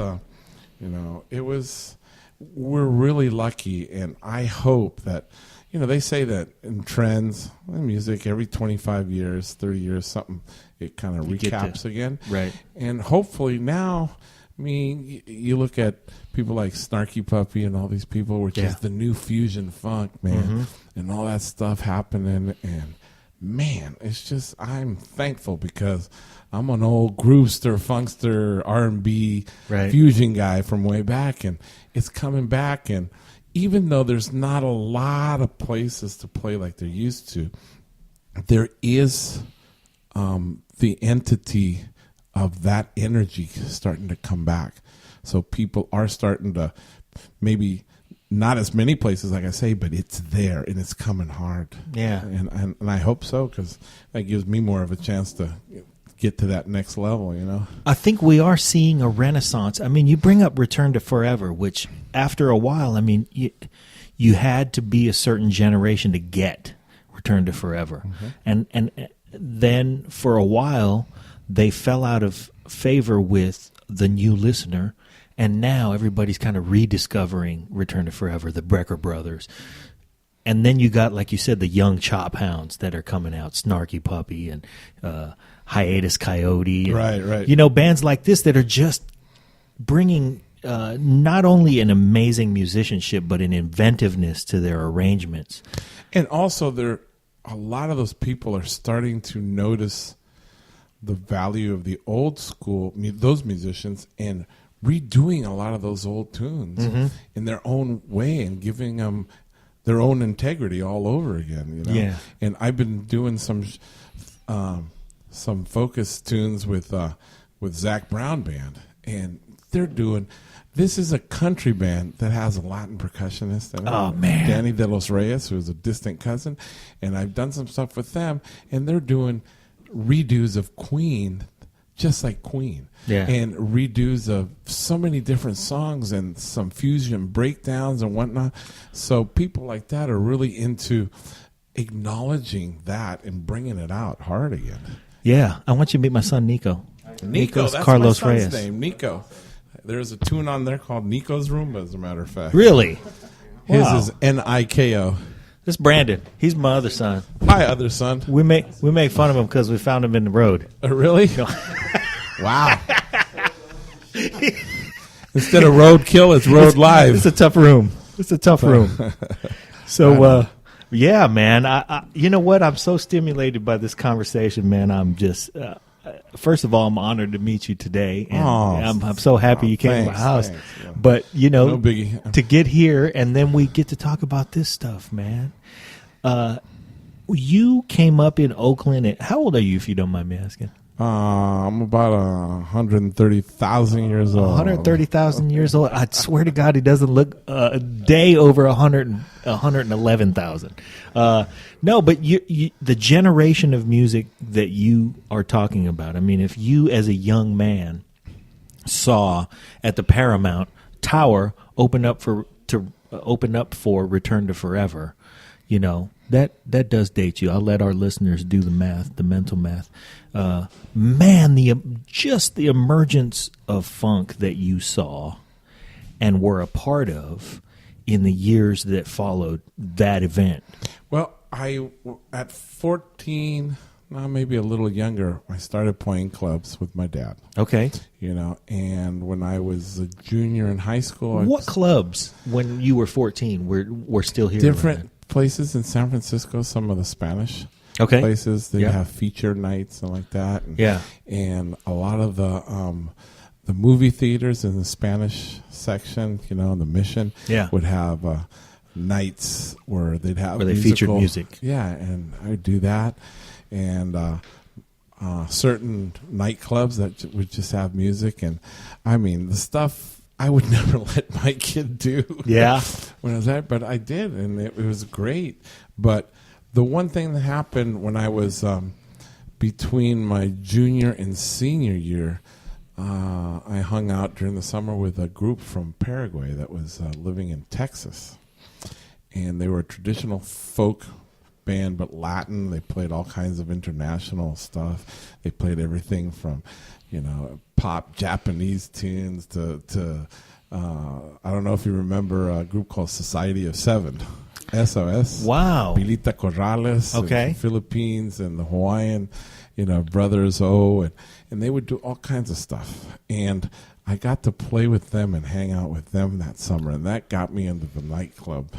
we're really lucky, and I hope that, they say that in trends, in music, every 25 years, 30 years, something, it kind of get to- recaps again. Right. And hopefully now, you look at people like Snarky Puppy and all these people, which Yeah. is the new fusion funk, man, and all that stuff happening, and man, it's just, I'm thankful because I'm an old groovester, funkster, R&B Right. fusion guy from way back, and it's coming back. And even though there's not a lot of places to play like there used to, there is the entity of that energy starting to come back. So people are starting to, maybe not as many places, like I say, but it's there and it's coming hard. Yeah. And I hope so, because that gives me more of a chance to get to that next level, I think we are seeing a renaissance. I mean, you bring up Return to Forever, which after a while, I mean, you had to be a certain generation to get Return to Forever. And then for a while, they fell out of favor with the new listener. And now everybody's kind of rediscovering Return to Forever, the Brecker Brothers. And then you got, like you said, the young Chop Hounds that are coming out, Snarky Puppy and Hiatus Coyote. And, Right. Bands like this that are just bringing not only an amazing musicianship, but an inventiveness to their arrangements. And also, a lot of those people are starting to notice the value of the old school, those musicians, and redoing a lot of those old tunes in their own way and giving them their own integrity all over again. Yeah. And I've been doing some focus tunes with Zach Brown Band, and they're doing. This is a country band that has a Latin percussionist in it. Oh, man. Danny De Los Reyes, who is a distant cousin, and I've done some stuff with them, and they're doing redos of Queen, just like Queen. Yeah. And redos of so many different songs and some fusion breakdowns and whatnot. So people like that are really into acknowledging that and bringing it out hard again. Yeah, I want you to meet my son Nico. Nico, that's Carlos my son's Reyes. name, Nico. There's a tune on there called Nico's Roomba, as a matter of fact. Really? His Wow. is Niko. This is Brandon. He's my other son. Hi, other son. We make fun of him because we found him in the road. Really? Wow. Instead of roadkill, it's road live. It's a tough room. It's a tough room. So, yeah, man. I you know what? I'm so stimulated by this conversation, man. I'm just. First of all, I'm honored to meet you today, and I'm so happy you came to my house. Thanks, yeah. But No biggie. to get here, and then we get to talk about this stuff, man. You came up in Oakland. How old are you, if you don't mind me asking? I'm about 130,000 years old. 130,000 years old. I swear to God, he doesn't look a day over 111,000. No, but the generation of music that you are talking about. I mean, if you, as a young man, saw at the Paramount Tower open up for Return to Forever, you know that does date you. I'll let our listeners do the math, the mental math. Man, just the emergence of funk that you saw and were a part of in the years that followed that event. Well, at 14, maybe a little younger, I started playing clubs with my dad. Okay. And when I was a junior in high school, What clubs, when you were 14, were still here? different places in San Francisco, some of the Spanish Okay. places, they Yeah. have feature nights and like that. And, Yeah. And a lot of the movie theaters in the Spanish section, the Mission, Yeah. would have nights where they'd have Where they featured musical- music. Yeah, and I would do that. And certain nightclubs that would just have music. And, I mean, the stuff I would never let my kid do. Yeah. When I was there, but I did, and it was great. But the one thing that happened when I was between my junior and senior year, I hung out during the summer with a group from Paraguay that was living in Texas. And they were a traditional folk band, but Latin. They played all kinds of international stuff. They played everything from, pop Japanese tunes to I don't know if you remember a group called Society of Seven, SOS. Wow. Pilita Corrales, Okay. from the Philippines, and the Hawaiian, Brothers O, and they would do all kinds of stuff. And I got to play with them and hang out with them that summer, and that got me into the nightclub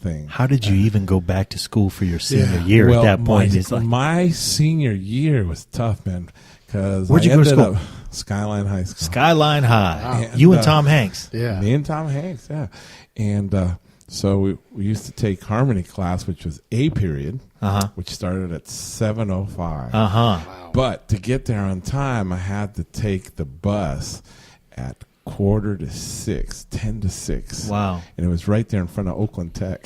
thing. How did you even go back to school for your senior year Well, at that point? It's my senior year was tough, man, because Where'd you go to school? Skyline High School. Skyline High. Wow. You and And, Tom Hanks. Yeah. Me and Tom Hanks, yeah. And so we used to take harmony class, which was A period, Uh-huh. which started at 7:05. Uh-huh. But to get there on time, I had to take the bus at 5:45, 10 to 6. Wow. And it was right there in front of Oakland Tech.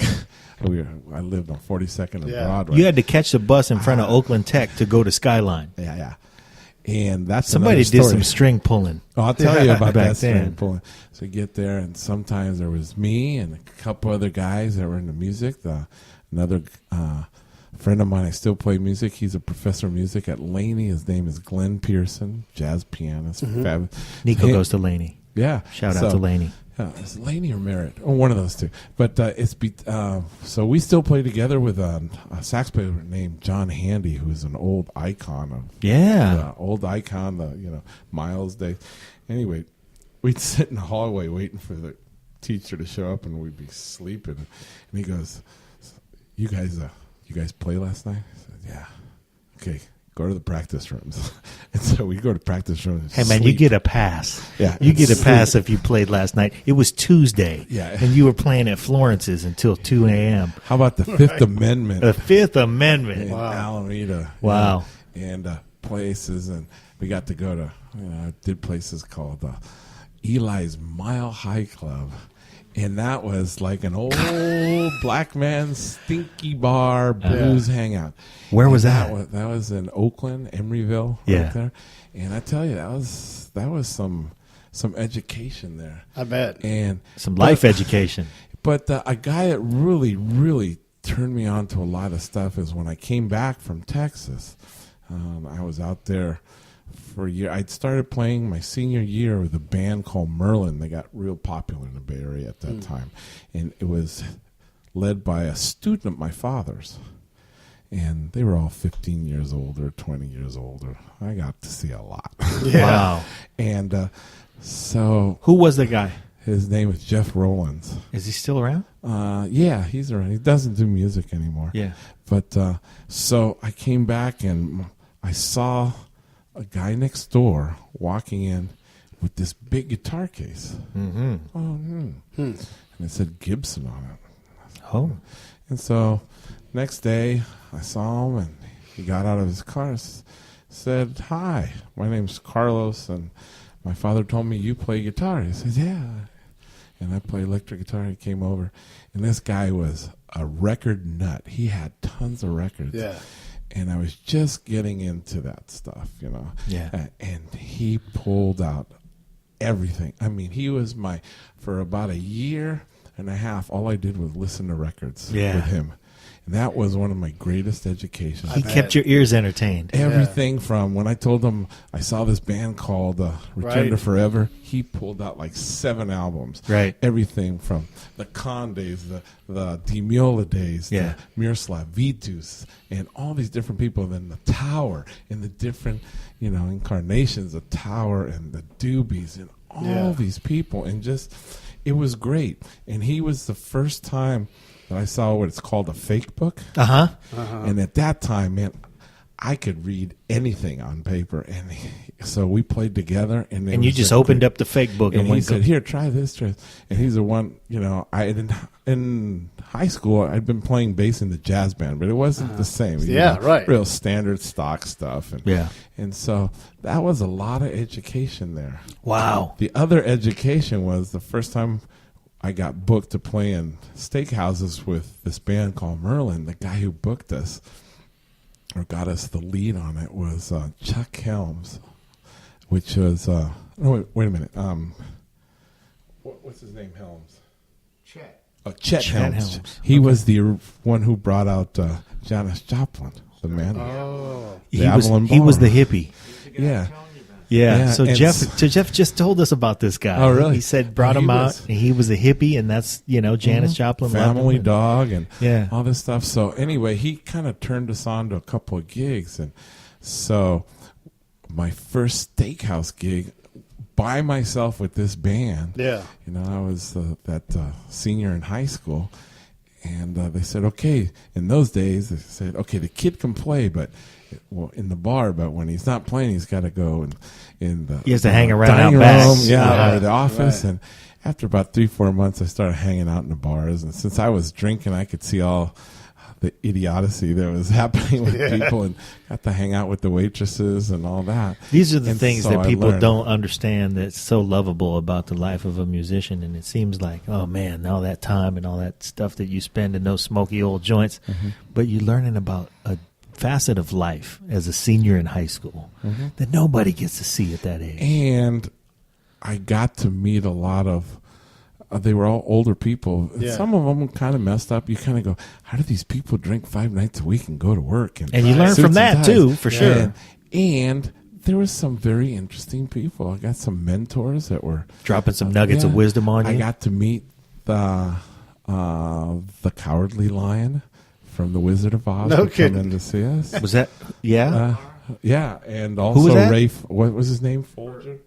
I lived on 42nd and Yeah. Broadway. You had to catch the bus in front of Oakland Tech to go to Skyline. Yeah. And that's Somebody another did story. some string pulling. Oh, I'll tell you about Back that string then. pulling. So you get there, and sometimes there was me and a couple other guys that were into music. Another friend of mine, I still play music. He's a professor of music at Laney. His name is Glenn Pearson, jazz pianist. Fab. Nico Hey, goes to Laney. Yeah. Shout out to Laney. Is it Laney or Merritt? Oh, one of those two. But so we still play together with a sax player named John Handy, who's an old icon of Yeah. Miles Day. Anyway, we'd sit in the hallway waiting for the teacher to show up, and we'd be sleeping. And he goes, "You guys play last night?" I said, "Yeah." Okay, go to the practice rooms. And so we go to practice rooms. Hey, man, you get a pass. Yeah. You get a pass if you played last night. It was Tuesday. Yeah. And you were playing at Florence's until 2 a.m. How about the Fifth Amendment? The Fifth Amendment. In Alameda. Wow. And places, and we got to go to, did places called Eli's Mile High Club. And that was like an old black man's stinky bar blues hangout. Where was And that? That was in Oakland, Emeryville, Yeah. right there. And I tell you, that was some education there. I bet. And Some life education. but a guy that really, really turned me on to a lot of stuff is when I came back from Texas. I was out there for a year. I'd started playing my senior year with a band called Merlin. They got real popular in the Bay Area at that time. And it was led by a student of my father's. And they were all 15 years older, 20 years older. I got to see a lot. Wow. And so Who was the guy? his name is Jeff Rollins. Is he still around? Yeah, he's around. He doesn't do music anymore. Yeah. But so I came back and I saw a guy next door walking in with this big guitar case. Mm-hmm. And it said Gibson on it. Oh. And so next day I saw him and he got out of his car, said, "Hi, my name's Carlos and my father told me you play guitar." He said, "Yeah." And I play electric guitar. He came over and this guy was a record nut. He had tons of records. Yeah. And I was just getting into that stuff, you know. Yeah. And he pulled out everything. I mean, he was for about a year and a half, all I did was listen to records with him. And that was one of my greatest educations. He kept your ears entertained. Everything from when I told him I saw this band called Return to Right. Forever, he pulled out like 7 albums. Right. Everything from the Con days, the Demiola days, Yeah. the Miroslav Vitus, and all these different people. Then the Tower and the different, incarnations of Tower and the Doobies and all these people. And just, it was great. And he was the first time that I saw what it's called a fake book. Uh-huh. And at that time, man, I could read anything on paper. And so we played together. And And you just opened up the fake book and and he went, said, "Here, try this." And he's the one, in high school, I'd been playing bass in the jazz band, but it wasn't the same. Right. Real standard stock stuff. And, Yeah. And so that was a lot of education there. wow. The other education was the first time I got booked to play in steakhouses with this band called Merlin. The guy who booked us or got us the lead on it was Chuck Helms, which was wait a minute. What's his name? Helms. Chet Helms. Helms. He was the one who brought out Janis Joplin, the man. Oh. The Avalon He was Bar. the hippie. Yeah. Yeah. Yeah, So and Jeff just told us about this guy. Oh, really? He said brought Oh, him he out. was- And he was a hippie, and that's Janis Joplin loved Family him. Dog and Yeah. all this stuff. So anyway, he kind of turned us on to a couple of gigs, and so my first steakhouse gig by myself with this band. Yeah. I was that senior in high school, and they said, okay. In those days, they said, okay, the kid can play, but in the bar, but when he's not playing, he's got to go in the He has to hang around dining out back. room, Yeah. or the office. Right. And after about 3-4 months, I started hanging out in the bars, and since I was drinking, I could see all the idiocy that was happening with people, and got to hang out with the waitresses and all that. These are the And things so that I people learned. don't understand that's so lovable about the life of a musician. And it seems like, oh man, all that time and all that stuff that you spend in those smoky old joints. Mm-hmm. But you're learning about a facet of life as a senior in high school Mm-hmm. that nobody gets to see at that age. And I got to meet a lot of. They were all older people. And Yeah. some of them were kind of messed up. You kind of go, how do these people drink 5 nights a week and go to work? And you learn suits from and that ties? too, for sure. And there were some very interesting people. I got some mentors that were Dropping some nuggets of Yeah. wisdom on you. I got to meet the Cowardly Lion from The Wizard of Oz. No who come kidding. in to see us. Was that, yeah? Yeah, and was also that? Rafe. What was his name? Folger.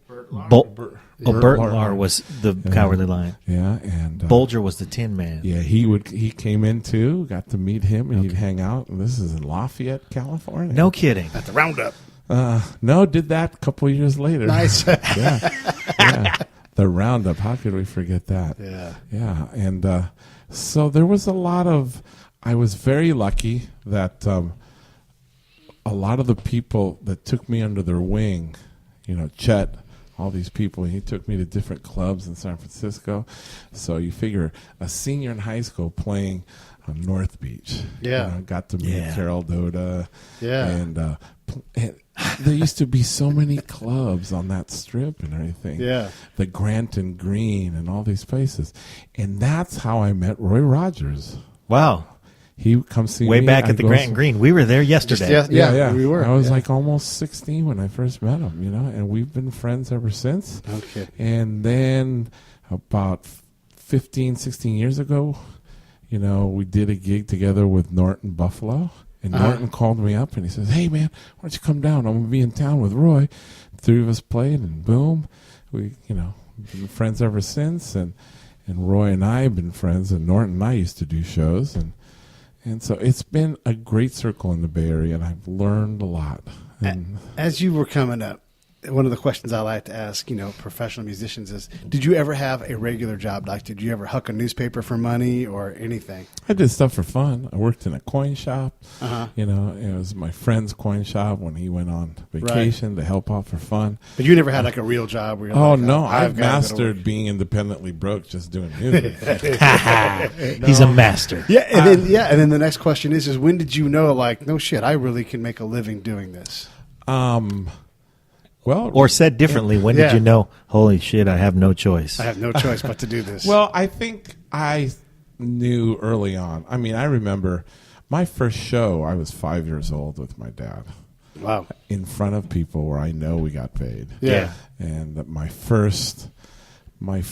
Bert Lar was the Cowardly Lion. Yeah, and Bulger was the Tin Man. yeah, he came in too. Got to meet him, and he'd hang out. And this is in Lafayette, California. No kidding. At the roundup. No, did that a couple of years later. Nice. yeah. The Roundup. How could we forget that? Yeah. Yeah, and so there was a lot of. I was very lucky that a lot of the people that took me under their wing, Chet, all these people. And he took me to different clubs in San Francisco. So you figure a senior in high school playing on North Beach. Yeah. You know, got to meet Yeah. Carol Doda. Yeah. And there used to be so many clubs on that strip and everything. Yeah. The Grant and Green and all these places. And that's how I met Roy Rogers. Wow. He comes see Way me. back I at the goes- Grant and Green. We were there yesterday. Yeah, we were. I was Yeah. like almost 16 when I first met him, you know, and we've been friends ever since. Okay. And then about 15, 16 years ago, you know, we did a gig together with Norton Buffalo. And Norton called me up and he says, "Hey, man, why don't you come down? I'm going to be in town with Roy." The three of us played, and boom, we, you know, been friends ever since. And Roy and I have been friends, and Norton and I used to do shows. And so it's been a great circle in the Bay Area, and I've learned a lot. And As you were coming up, one of the questions I like to ask, you know, professional musicians is, did you ever have a regular job? Like, did you ever huck a newspaper for money or anything? I did stuff for fun. I worked in a coin shop. Uh-huh. You know, it was my friend's coin shop when he went on vacation to help out for fun. But you never had like a real job where you're Oh, like, no, gotta I've go to mastered work. being independently broke just doing music. He's a master. Yeah, and then the next question is when did you know, like, no shit, I really can make a living doing this? Well, Or said differently, when Yeah. did you know, holy shit, I have no choice? I have no choice but to do this. well, I think I knew early on. I mean, I remember my first show, I was 5 years old with my dad wow. in front of people where I know we got paid. Yeah. And my first, when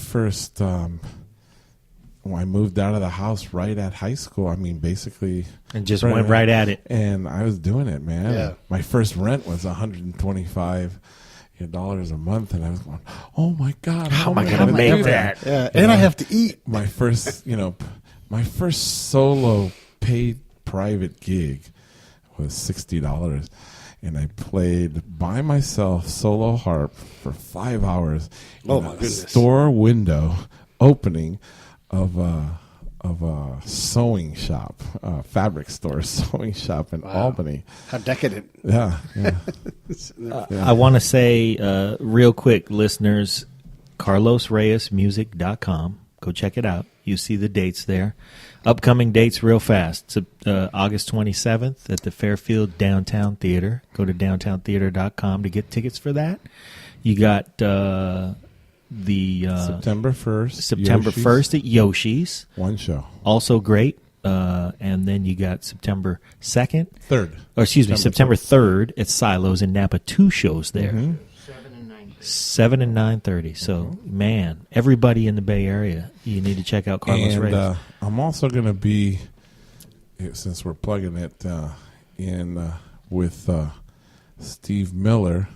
I moved out of the house right at high school, I mean, basically. And just went right at it. And I was doing it, man. Yeah. My first rent was $125 a month, and I was going, "Oh my God, how am I gonna gonna make do that?" Yeah, and I have to eat. My first, my first solo paid private gig was $60, and I played by myself solo harp for 5 hours Oh, in my a goodness. store window opening of a sewing shop, fabric store sewing shop in Albany. How decadent. Yeah. I want to say real quick, listeners, CarlosReyesMusic.com. Go check it out. You see the dates there. Upcoming dates real fast. August 27th at the Fairfield Downtown Theater. Go to downtowntheater.com to get tickets for that. You got the September 1st. September Yoshi's. 1st at Yoshi's. One show. Also great. And then you got September 2nd. 3rd. Or excuse me, September 3rd at Silos in Napa. 2 shows there. 7 and 9:30. So, man, everybody in the Bay Area, you need to check out Carlos Reyes. And I'm also going to be, since we're plugging it in with Steve Miller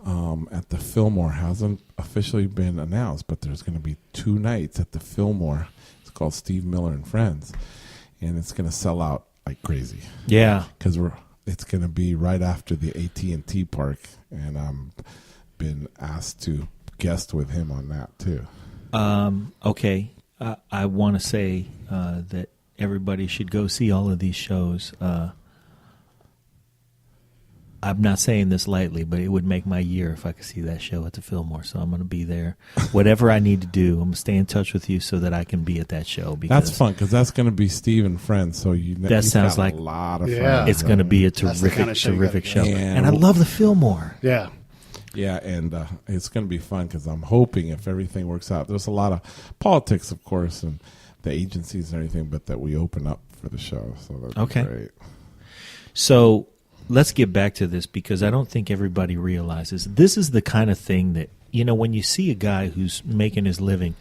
at the Fillmore. Hasn't officially been announced, but there's going to be 2 nights at the Fillmore. It's called Steve Miller and Friends, and it's going to sell out like crazy. Yeah. Because it's going to be right after the AT&T Park, and I'm been asked to guest with him on that too. Okay. I want to say that everybody should go see all of these shows. I'm not saying this lightly, but it would make my year if I could see that show at the Fillmore. So I'm going to be there. Whatever I need to do, I'm going to stay in touch with you so that I can be at that show. Because That's fun because that's going to be Steve and Friends. So That sounds got like- a lot of Yeah. friends. it's going to be a That's the kind of show you terrific gotta show. go. And- And I love the Fillmore. Yeah. Yeah, and it's going to be fun because I'm hoping if everything works out. There's a lot of politics, of course, and the agencies and everything, but that we open up for the show. So that'd Okay. be great. So let's get back to this because I don't think everybody realizes this is the kind of thing that, when you see a guy who's making his living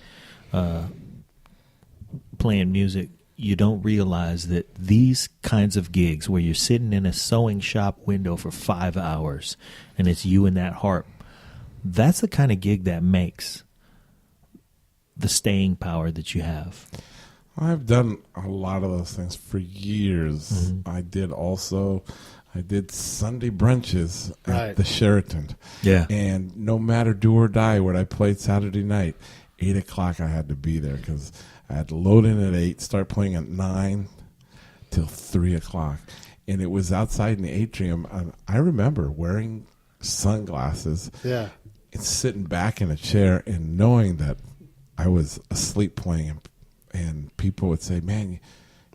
playing music, you don't realize that these kinds of gigs where you're sitting in a sewing shop window for 5 hours and it's you and that harp, that's the kind of gig that makes the staying power that you have. I've done a lot of those things for years. Mm-hmm. I did Sunday brunches at Right. the Sheraton. Yeah. And no matter do or die, when I played Saturday night, 8 o'clock I had to be there because I had to load in at 8, start playing at 9 till 3 o'clock. And it was outside in the atrium. And I remember wearing sunglasses Yeah. it's sitting back in a chair and knowing that I was asleep playing, and people would say, "Man,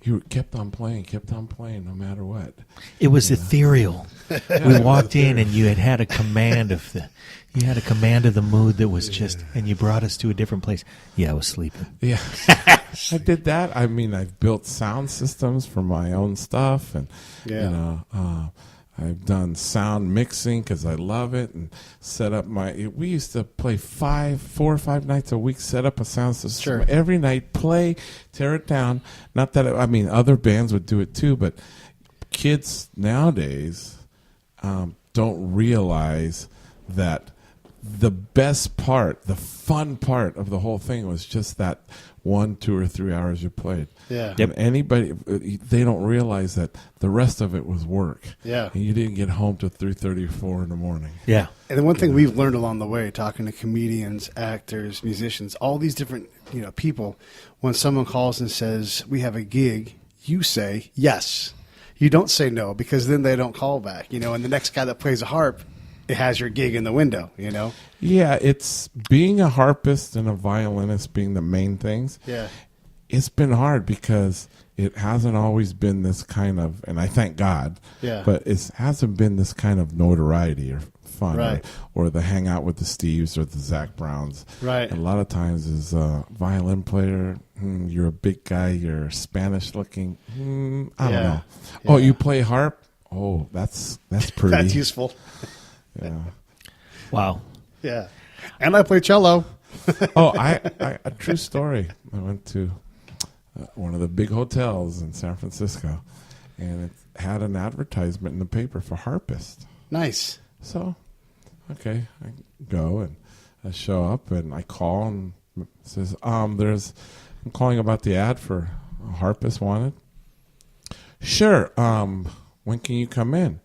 you kept on playing, no matter what." It was ethereal. We walked in, and you had a command of the mood that was just, and you brought us to a different place. Yeah, I was sleeping. Yeah, I did that. I mean, I've built sound systems for my own stuff, and I've done sound mixing because I love it, and set up we used to play 4 or 5 nights a week, set up a sound system Sure. every night, play, tear it down. Not that, other bands would do it too, but kids nowadays don't realize that the best part, the fun part of the whole thing was just that 1, 2, or 3 hours you played. Yeah. And anybody, they don't realize that the rest of it was work. Yeah. And you didn't get home till 3:30 or 4 in the morning. Yeah. And the one thing we've learned along the way, talking to comedians, actors, musicians, all these different people, when someone calls and says, "We have a gig," you say yes. You don't say no, because then they don't call back. And the next guy that plays a harp, it has your gig in the window. Yeah, it's being a harpist and a violinist being the main things. Yeah. It's been hard because it hasn't always been this kind of, and I thank God, Yeah. but it hasn't been this kind of notoriety or fun, Right. or the hang out with the Steves or the Zach Browns. Right. And a lot of times is a violin player, you're a big guy, you're Spanish looking, I don't Yeah. know. Oh, Yeah. you play harp? Oh, that's pretty. That's useful. Yeah. Wow. Yeah. And I play cello. Oh, a true story. I went to one of the big hotels in San Francisco, and it had an advertisement in the paper for harpist. Nice. So, okay, I go and I show up and I call and it says, I'm calling about the ad for a harpist wanted. Sure. When can you come in?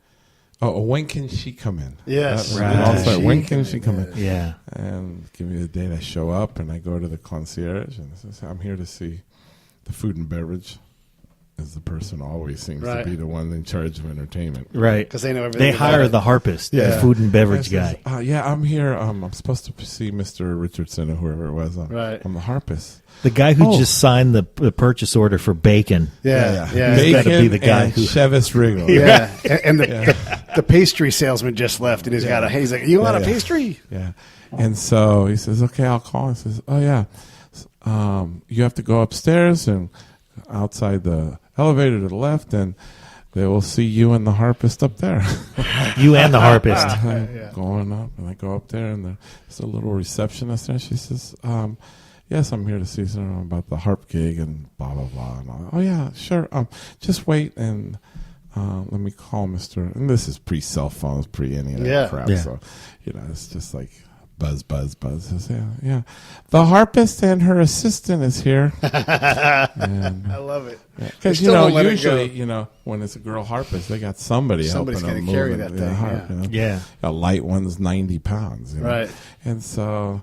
Oh, when can she come in? Yes. That- Right. Also, when can She she come in? Yeah. And give me the date. I show up and I go to the concierge and says, "I'm here to see the food and beverage." As the person always seems Right. to be the one in charge of entertainment. Right. 'Cause they know everything They about hire it. the harpist, Yeah. the food and beverage I says, guy. Yeah, I'm here. I'm supposed to see Mr. Richardson or whoever it was. Right. I'm the harpist. The guy who Oh. just signed the purchase order for bacon. Yeah. He's gotta be the guy and who- Chevis Riggle. Yeah. And the pastry salesman just left, and he's like, "You want a Yeah. pastry?" Yeah. And so he says, "Okay, I'll call." He says, "Oh yeah, you have to go upstairs and outside the elevator to the left, and they will see you and the harpist up there." You and the harpist. I'm going up, and I go up there, and there's a little receptionist there. She says, "Yes, I'm here to see something about the harp gig and blah blah blah." And oh yeah, sure. Just wait and let me call Mr. And this is pre cell phones, pre any of that Yeah. crap. Yeah. So it's just like buzz, buzz, buzz. Says, yeah. The harpist and her assistant is here. I love it. Because They still don't let it usually, when it's a girl harpist, they got somebody's Somebody's helping them gotta carry move that thing, harp. Yeah. A light one's 90 pounds. Right. And so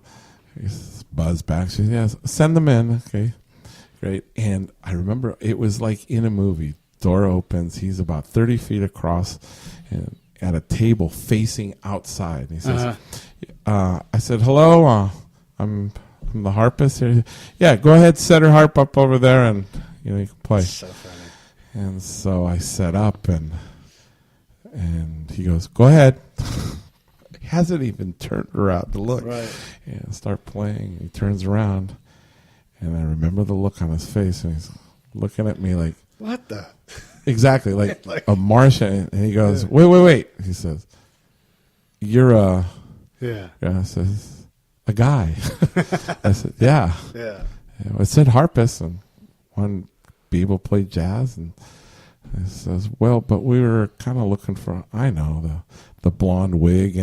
he says, buzz back. She says, "Yes, send them in." Okay, great. And I remember it was like in a movie. Door opens. He's about 30 feet across, and at a table facing outside. And he says, "I said hello. I'm the harpist here. Yeah, go ahead, set her harp up over there, and you can play." So funny. And so I set up, and he goes, "Go ahead." He hasn't even turned around to look. Right. And start playing. He turns around, and I remember the look on his face, and he's looking at me like, What the? exactly like a Martian. And he goes, "Wait." He says, "You're a..." Yeah. Yeah, I says, "A guy." I said, "Yeah." Yeah. It said harpist, and one people played jazz, and he says, "Well, but we were kind of looking for, I know, the blonde wig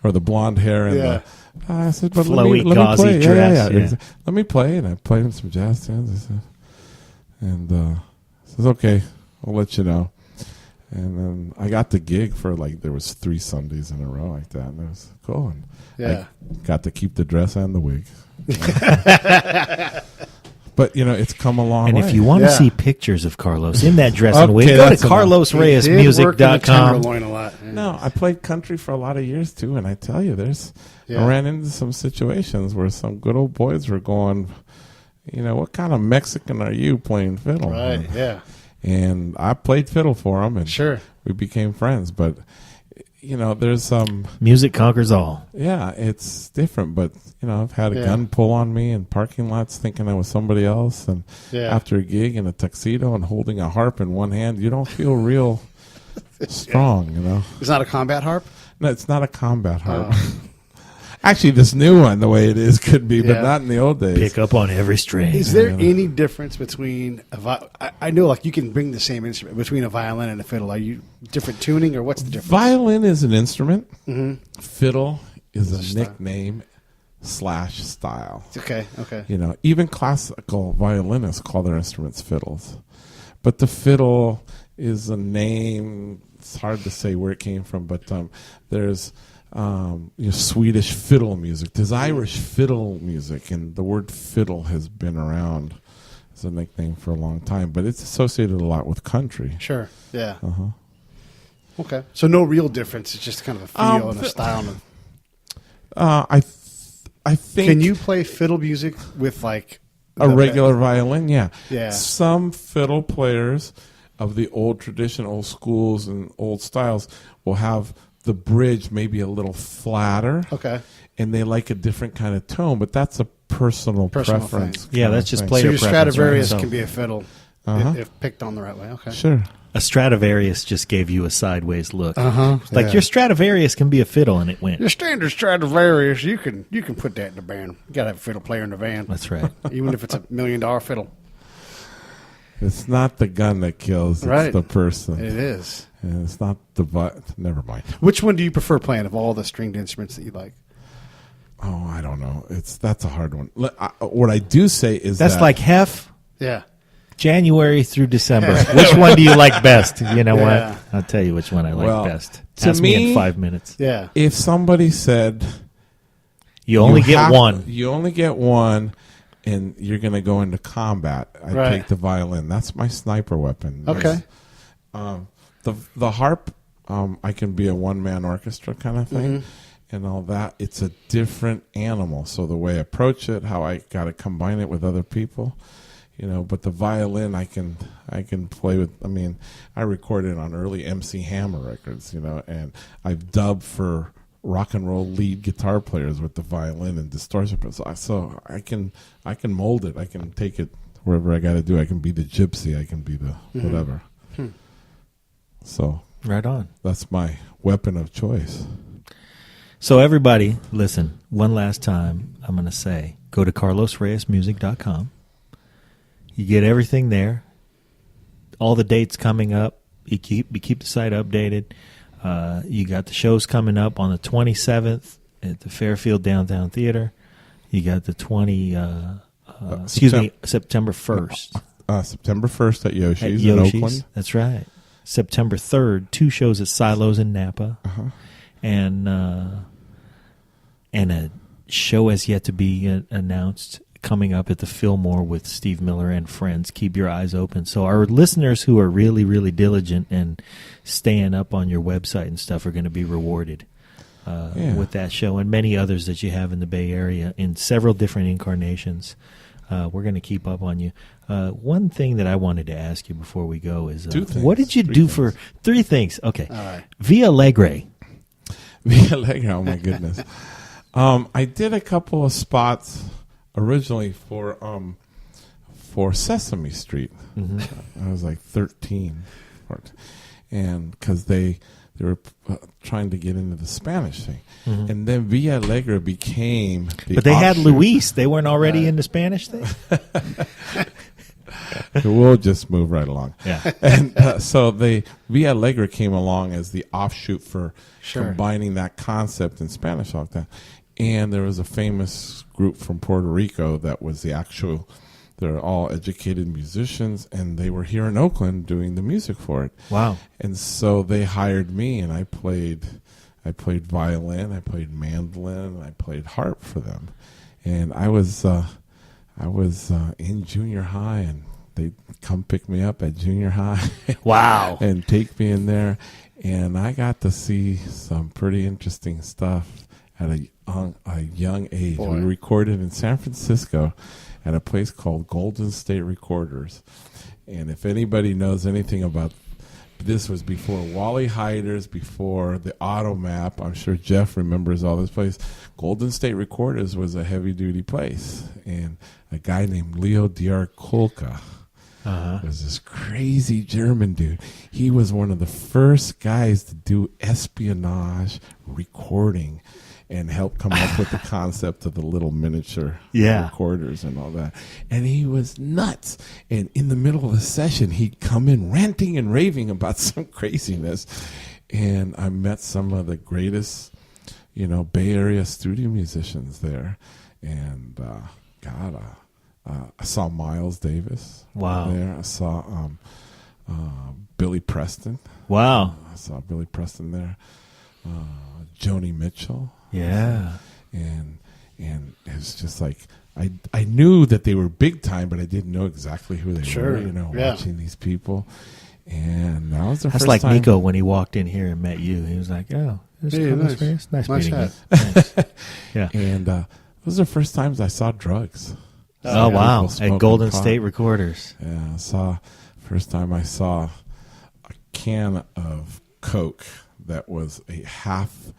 or the blonde hair and Yeah. I said, "But Flowy, let me gauzy play." dress, Yeah. yeah. Let me play, and I played him some jazz tunes. I said, and says, "Okay, I'll let you know." And then I got the gig for there was 3 Sundays in a row like that, and it was cool. And I got to keep the dress and the wig. But it's come a long And way. if you want to Yeah. see pictures of Carlos in that dressing Okay, wig, go to that's enough. He did work in the carlosreyesmusic.com. Tenderloin a lot. Yeah. No, I played country for a lot of years too, and I tell you, Yeah. I ran into some situations where some good old boys were going, what kind of Mexican are you playing fiddle? Right, yeah. And I played fiddle for them, and Sure. we became friends. But there's some, Music conquers all. yeah, it's different. But I've had a Yeah. gun pull on me in parking lots, thinking I was somebody else, and Yeah. after a gig in a tuxedo and holding a harp in one hand, you don't feel real strong. It's not a combat harp? No, it's not a combat harp. Actually, this new one, the way it is, could be, but Yeah. not in the old days. Pick up on every string. Is there any difference between I know like you can bring the same instrument between a violin and a fiddle. Are you different tuning or what's the difference? Violin is an instrument. Mm-hmm. Fiddle is a style. nickname / style. Okay. Even classical violinists call their instruments fiddles. But the fiddle is a name. It's hard to say where it came from, but there's Swedish fiddle music. There's Irish fiddle music, and the word fiddle has been around as a nickname for a long time, but it's associated a lot with country. Sure. Yeah. Uh-huh. Okay. So no real difference. It's just kind of a feel and a style. I think Can you play fiddle music with like a the- regular violin? Yeah. Yeah. Some fiddle players of the old tradition, old schools, and old styles will have the bridge maybe a little flatter. Okay. And they like a different kind of tone, but that's a personal Personal preference. thing. Yeah, kind that's of just thing. player So your preference, Stradivarius right? can be a fiddle Uh-huh. if picked on the right way. Okay. Sure. A Stradivarius just gave you a sideways look. It's like Yeah. your Stradivarius can be a fiddle, and it went. Your standard Stradivarius, you can put that in the band. You got to have a fiddle player in the band, That's right. even if it's $1 million fiddle. It's not the gun that kills, it's Right. the person. It is. And it's not the never mind. Which one do you prefer playing of all the stringed instruments that you like? Oh, I don't know. That's a hard one. What I do say is That's that like Hef, Yeah. January through December. Which one do you like best? You know Yeah. what? I'll tell you which one I like Well, best. to Ask me me- in 5 minutes. Yeah. if somebody said You only get have- one. you only get one, and you're going to go into combat, I Right. take the violin. That's my sniper weapon. Okay. The harp, I can be a one-man orchestra kind of thing. And all that, it's a different animal. So the way I approach it, how I got to combine it with other people, But the violin, I can play with. I mean, I recorded on early MC Hammer records, and I've dubbed for rock and roll lead guitar players with the violin and distortion. So I can mold it. I can take it wherever I got to do. I can be the gypsy. I can be the whatever. So Right on. that's my weapon of choice. So everybody, listen, one last time, I'm going to say, go to carlosreyesmusic.com. You get everything there. All the dates coming up. You keep the site updated. You got the shows coming up on the 27th at the Fairfield Downtown Theater. You got the September 1st. September 1st at Yoshi's, At in Yoshi's. Oakland. That's right. September 3rd, 2 shows at Silos in Napa. And a show has yet to be announced coming up at the Fillmore with Steve Miller and friends. Keep your eyes open. So our listeners who are really, really diligent and staying up on your website and stuff are going to be rewarded with that show and many others that you have in the Bay Area in several different incarnations. We're going to keep up on you. One thing that I wanted to ask you before we go is, Two things. what did you Three do things. for 3 things? Okay. All right. Via Alegre. Via Alegre, oh my goodness. I did a couple of spots originally for Sesame Street. I was like 13, and because they were trying to get into the Spanish thing, and then Via Alegre became. But they had offshoot. Luis. They weren't already in the Spanish thing? We'll just move right along. Yeah. And so Via Alegre came along as the offshoot for combining that concept in Spanish like that. And there was a famous group from Puerto Rico that was they're all educated musicians, and they were here in Oakland doing the music for it. Wow. And so they hired me, and I played violin, I played mandolin, and I played harp for them. And I was I was in junior high, and they'd come pick me up at junior high. Wow. And take me in there. And I got to see some pretty interesting stuff at a young age. Boy. We recorded in San Francisco at a place called Golden State Recorders. And if anybody knows anything about this, was before Wally Heider's, before the Automap. I'm sure Jeff remembers all this place. Golden State Recorders was a heavy-duty place. And a guy named Leo Diarkolka was this crazy German dude. He was one of the first guys to do espionage recording and help come up with the concept of the little miniature recorders and all that. And he was nuts. And in the middle of a session, he'd come in ranting and raving about some craziness. And I met some of the greatest, Bay Area studio musicians there. And I saw Miles Davis. Wow. There. I saw Billy Preston. Wow. I saw Billy Preston there. Joni Mitchell. Yeah. And it's just like I knew that they were big time, but I didn't know exactly who they Sure. were. Yeah. Watching these people, and that was the That's first like time. Nico when he walked in here and met you. He was like, "Oh, this Hey, is nice. nice Nice meeting hat. you." Thanks. Yeah. And those are the first times I saw drugs. Oh wow! People At smoking Golden pot. State Recorders. Yeah, first time I saw a can of Coke that was a half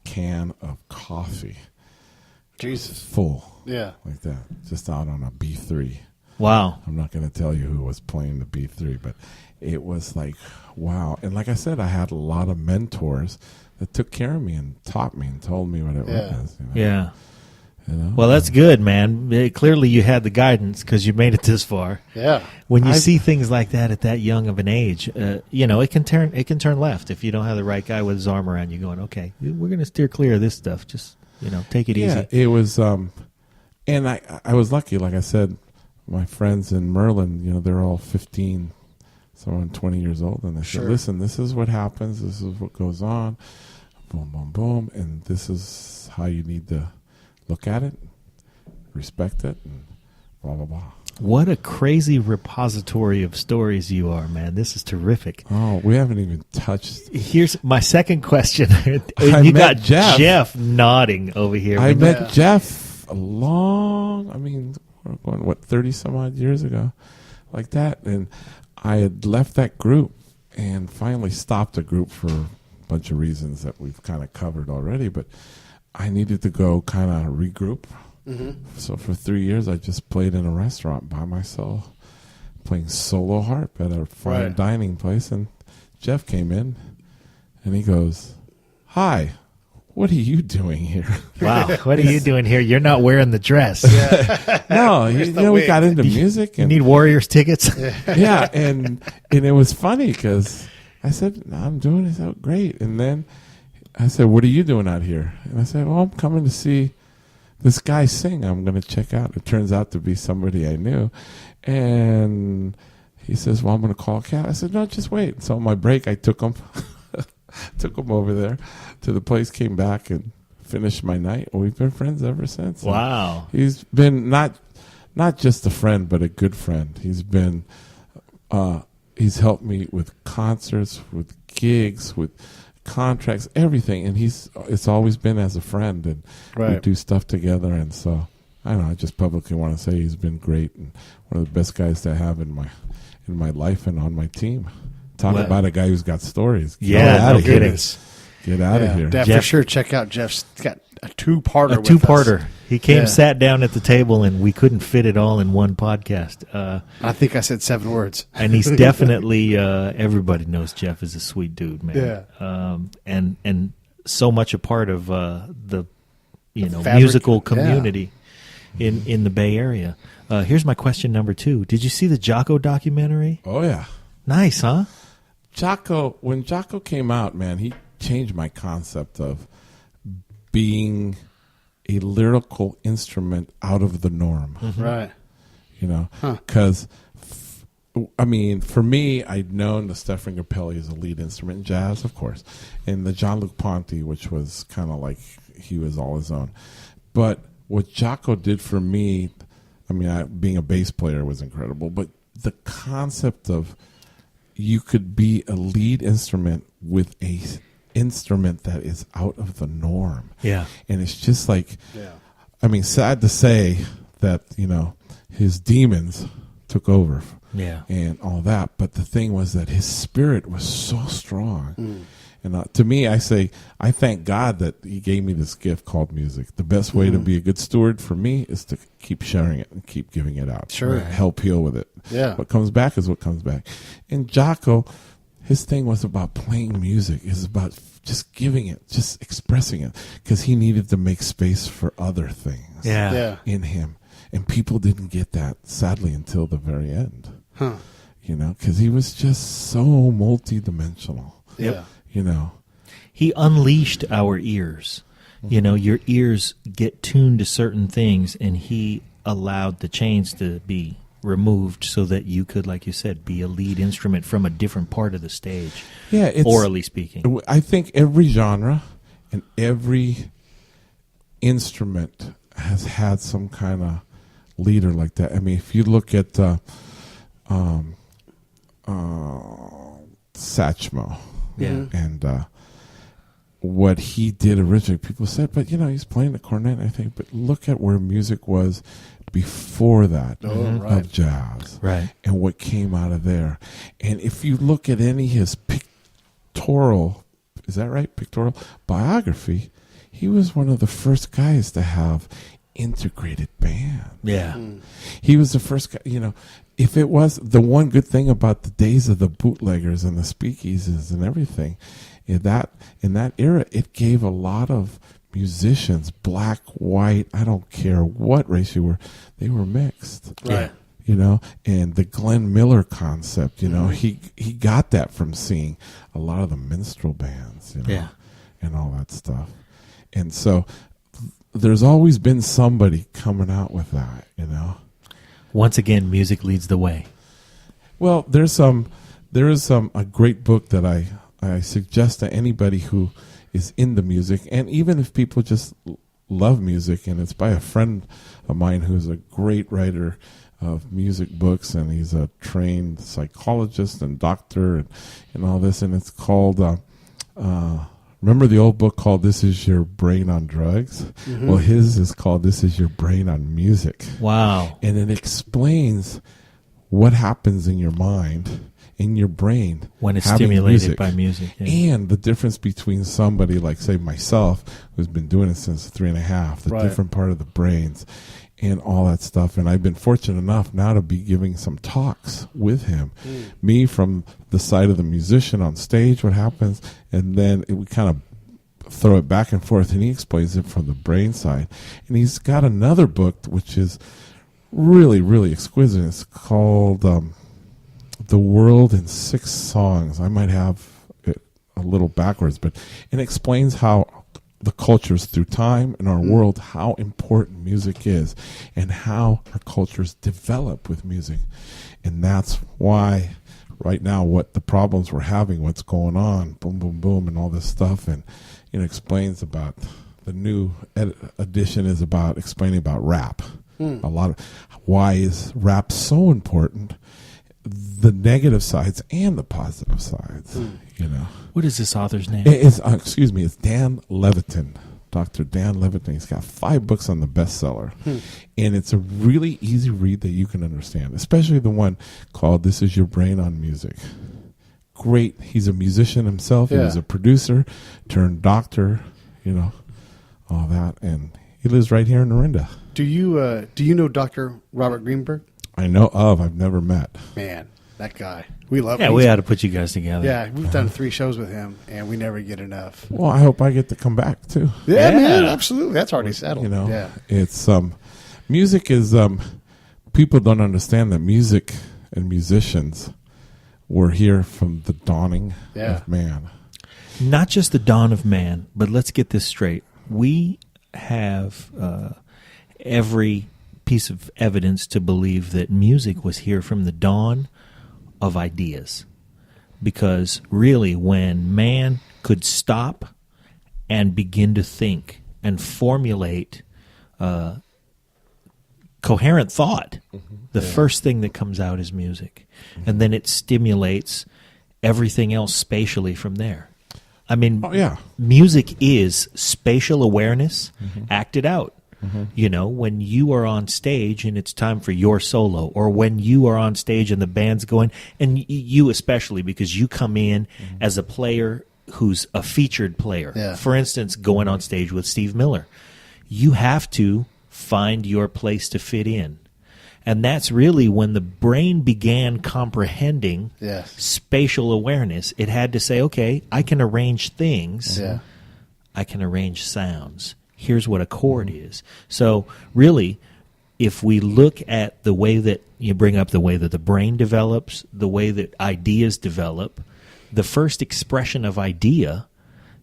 can of coffee. Jesus. Full. Yeah. Like that. Just out on a B3. Wow. I'm not going to tell you who was playing the B3, but it was like, wow. And like I said, I had a lot of mentors that took care of me and taught me and told me what it was. Yeah. You know? Well, that's good, man. Clearly, you had the guidance because you made it this far. Yeah. When you see things like that at that young of an age, it can turn left if you don't have the right guy with his arm around you, going, "Okay, we're going to steer clear of this stuff. Just take it Yeah, easy." it was, and I was lucky. Like I said, my friends in Merlin, they're all 15, some around 20 years old, and they said, "Listen, this is what happens. This is what goes on. Boom, boom, boom, and this is how you need to look at it, respect it, and blah blah blah." What a crazy repository of stories you are, man. This is terrific. Oh, we haven't even touched. Here's my second question. I You met got Jeff. nodding over here. I met Jeff we're going, 30 some odd years ago, like that. And I had left that group and finally stopped a group for a bunch of reasons that we've kind of covered already. But I needed to go kind of regroup. So for 3 years, I just played in a restaurant by myself, playing solo harp at a fine dining place. And Jeff came in and he goes, "Hi, what are you doing here?" Wow, what are you doing here? You're not wearing the dress. No, we got into music You and need Warriors tickets? yeah, and it was funny because I said, "No, I'm doing it so great," and then I said, "What are you doing out here?" And I said, "Well, I'm coming to see this guy sing. I'm going to check out." It turns out to be somebody I knew, and he says, "Well, I'm going to call a cab." I said, "No, just wait." So on my break, I took him, over there to the place, came back and finished my night. We've been friends ever since. Wow. He's been not just a friend, but a good friend. He's been, he's helped me with concerts, with gigs, with contracts, everything. And it's always been as a friend, and we do stuff together. And so, I don't know, I just publicly want to say he's been great and one of the best guys to have in my life and on my team. Talk about a guy who's got stories. Yeah, no kidding. Get out of here. Yeah, Jeff- for sure. Check out Jeff's got a two-parter. A two-parter. With us. He came, Yeah. sat down at the table, and we couldn't fit it all in one podcast. I think I said 7 words. And he's definitely everybody knows Jeff is a sweet dude, man. Yeah. And so much a part of the fabric, musical community in the Bay Area. Here's my question number 2. Did you see the Jocko documentary? Oh, yeah. Nice, huh? When Jocko came out, man, he changed my concept of being a lyrical instrument out of the norm. Right. Because, for me, I'd known the Stefan Grappelli as a lead instrument in jazz, of course, and the Jean-Luc Ponty, which was kind of like he was all his own. But what Jocko did for me, I mean, being a bass player was incredible, but the concept of you could be a lead instrument with a instrument that is out of the norm. Yeah. And it's just like, Yeah. I mean, sad to say that, his demons took over Yeah. and all that. But the thing was that his spirit was so strong. And to me, I say, I thank God that he gave me this gift called music. The best way to be a good steward for me is to keep sharing it and keep giving it out. Sure. Right. Help heal with it. Yeah. What comes back is what comes back. And Jocko, his thing was about playing music. It's about just giving it, just expressing it, because he needed to make space for other things Yeah. Yeah. in him. And people didn't get that, sadly, until the very end. Huh. Because he was just so multidimensional. Yeah. He unleashed our ears. Your ears get tuned to certain things, and he allowed the chains to be removed so that you could, like you said, be a lead instrument from a different part of the stage, Yeah, orally speaking. I think every genre and every instrument has had some kind of leader like that. I mean, if you look at Satchmo, Yeah. and what he did originally, people said, but he's playing the cornet, I think. But look at where music was before that right. of jazz, Right. and what came out of there. And if you look at any of his pictorial, is that right? Pictorial biography, he was one of the first guys to have integrated band. Yeah. He was the first guy, if it was the one good thing about the days of the bootleggers and the speakeasies and everything, in that era, it gave a lot of musicians, black, white, I don't care what race you were, they were mixed. Right. And the Glenn Miller concept, he got that from seeing a lot of the minstrel bands, Yeah. and all that stuff. And so there's always been somebody coming out with that, Once again, music leads the way. Well, there is a great book that I suggest to anybody who is into music, and even if people just love music, and it's by a friend of mine who's a great writer of music books, and he's a trained psychologist and doctor and all this, and it's called remember the old book called This Is Your Brain on Drugs? Mm-hmm. Well, his is called This Is Your Brain on Music. Wow. And it explains what happens in your mind, in your brain, When it's having stimulated by music. Yeah. and the difference between somebody like, say, myself, who's been doing it since 3.5, the Right. different part of the brains and all that stuff. And I've been fortunate enough now to be giving some talks with him. Me from the side of the musician on stage, what happens, and then we kind of throw it back and forth, and he explains it from the brain side. And he's got another book which is really, really exquisite. It's called The World in 6 Songs. I might have it a little backwards, but it explains how the cultures through time in our world, how important music is, and how our cultures develop with music. And that's why right now what the problems we're having, what's going on, boom, boom, boom, and all this stuff, and explains about the new edition is about explaining about rap. A lot of why is rap so important, the negative sides and the positive sides. What is this author's name? It's it's Dan Levitin, Dr. Dan Levitin. He's got 5 books on the bestseller, and it's a really easy read that you can understand, especially the one called "This Is Your Brain on Music." Great. He's a musician himself. Yeah. He was a producer turned doctor, all that, and he lives right here in Orinda. Do you know Dr. Robert Greenberg? I know of. I've never met. Man, that guy. We love Yeah, him. we ought to put you guys together. Yeah, we've done 3 shows with him, and we never get enough. Well, I hope I get to come back too. Yeah, Yeah. man, absolutely. That's already settled. Yeah. It's music is people don't understand that music and musicians were here from the dawning Yeah. of man. Not just the dawn of man, but let's get this straight. We have every piece of evidence to believe that music was here from the dawn of ideas. Because really, when man could stop and begin to think and formulate coherent thought, the first thing that comes out is music. And then it stimulates everything else spatially from there. I mean, Oh, yeah. music is spatial awareness acted out. You know, when you are on stage and it's time for your solo, or when you are on stage and the band's going, and you especially, because you come in as a player who's a featured player. Yeah. For instance, going on stage with Steve Miller, you have to find your place to fit in. And that's really when the brain began comprehending Yes. spatial awareness. It had to say, okay, I can arrange things. Yeah. I can arrange sounds. Here's what a chord is. So really, if we look at the way that you bring up, the way that the brain develops, the way that ideas develop, the first expression of idea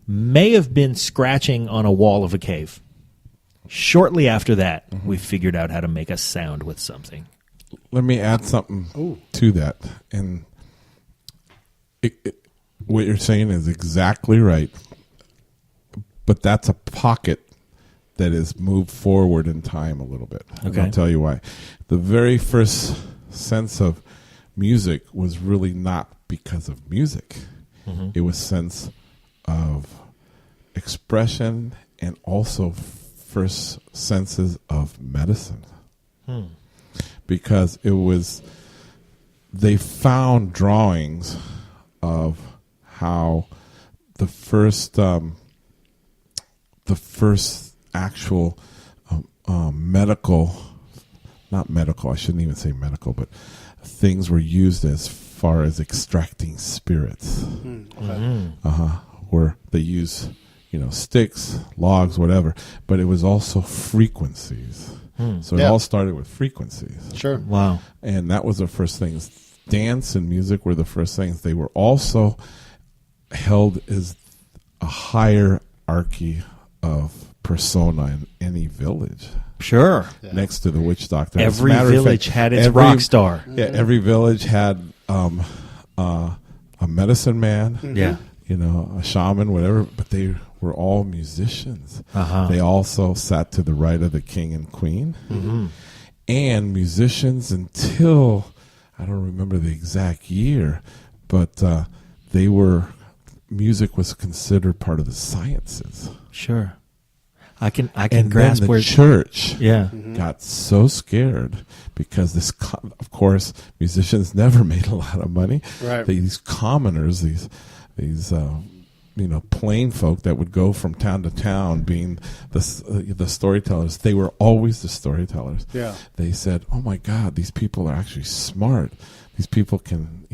may have been scratching on a wall of a cave. Shortly after that, we figured out how to make a sound with something. Let me add something to that. And what you're saying is exactly right. But that's a pocket that is moved forward in time a little bit. And Okay. I'll tell you why. The very first sense of music was really not because of music. It was sense of expression and also first senses of medicine. Because it was, they found drawings of how the first actual medical, not medical, I shouldn't even say medical, but things were used as far as extracting spirits. Where they use, sticks, logs, whatever, but it was also frequencies. So it Yeah. all started with frequencies. Sure. Wow. And that was the first things. Dance and music were the first things. They were also held as a hierarchy of persona in any village. Sure. Next to the witch doctor. As a Every matter of village fact, had its rock star. Yeah, every village had a medicine man. Yeah. A shaman, whatever, but they were all musicians. They also sat to the right of the king and queen. And musicians until, I don't remember the exact year, but music was considered part of the sciences. Sure. I can And grasp then the where church Yeah. got so scared because of course, musicians never made a lot of money. Right. These commoners, these plain folk that would go from town to town, being the storytellers, they were always the storytellers. Yeah. They said, "Oh my God, these people are actually smart. These people can,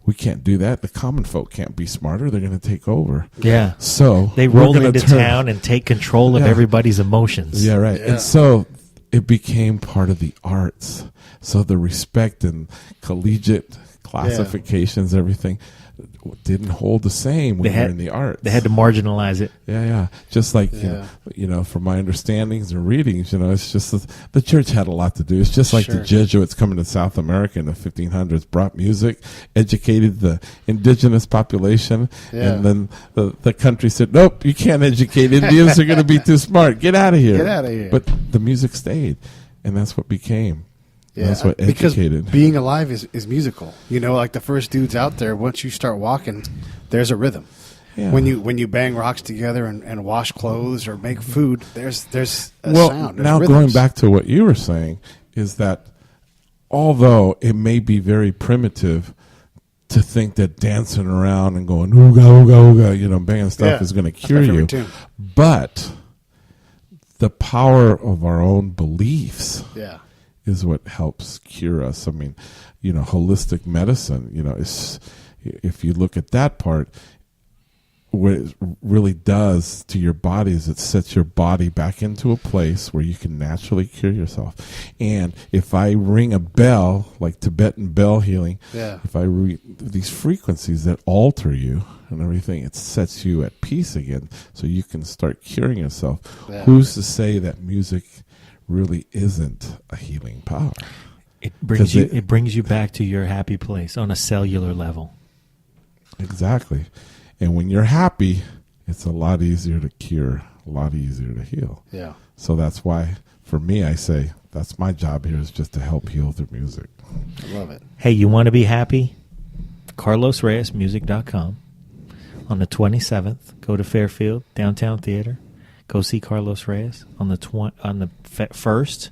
we can't do that. The common folk can't be smarter. They're going to take over." Yeah. So They we're roll gonna into town and take control of Yeah. everybody's emotions. Yeah, right. Yeah. And so it became part of the arts. So the respect and collegiate classifications, everything didn't hold the same when you're in the arts. They had to marginalize it. Yeah. Just like, from my understandings and readings, it's just the church had a lot to do. It's just like the Sure. Jesuits coming to South America in the 1500s brought music, educated the indigenous population, Yeah. and then the country said, "Nope, you can't educate Indians. They're going to be too smart. Get out of here." Get outta here. But the music stayed, and that's what became. Yeah. That's what because educated. being alive is musical. Like the first dudes out there, once you start walking, there's a rhythm. Yeah. When you bang rocks together and wash clothes or make food, there's a sound. There's Now rhythms. going back to what you were saying is that although it may be very primitive to think that dancing around and going ooga ooga ooga, banging stuff Yeah, is going to that's cure my you, favorite tune. but the power of our own beliefs Yeah. is what helps cure us. I mean, holistic medicine, is, if you look at that part, what it really does to your body is it sets your body back into a place where you can naturally cure yourself. And if I ring a bell, like Tibetan bell healing, Yeah. if I these frequencies that alter you and everything, it sets you at peace again so you can start curing yourself. Yeah. Who's to say that music really isn't a healing power? It brings 'Cause it brings you back to your happy place on a cellular level. Exactly. And when you're happy, it's a lot easier to cure a lot easier to heal. Yeah. So that's why, for me, I say that's my job here is just to help heal through music. I love it. Hey, you want to be happy? CarlosReyesMusic.com. On the 27th, go to Fairfield Downtown Theater. Go see Carlos Reyes. On the 1st,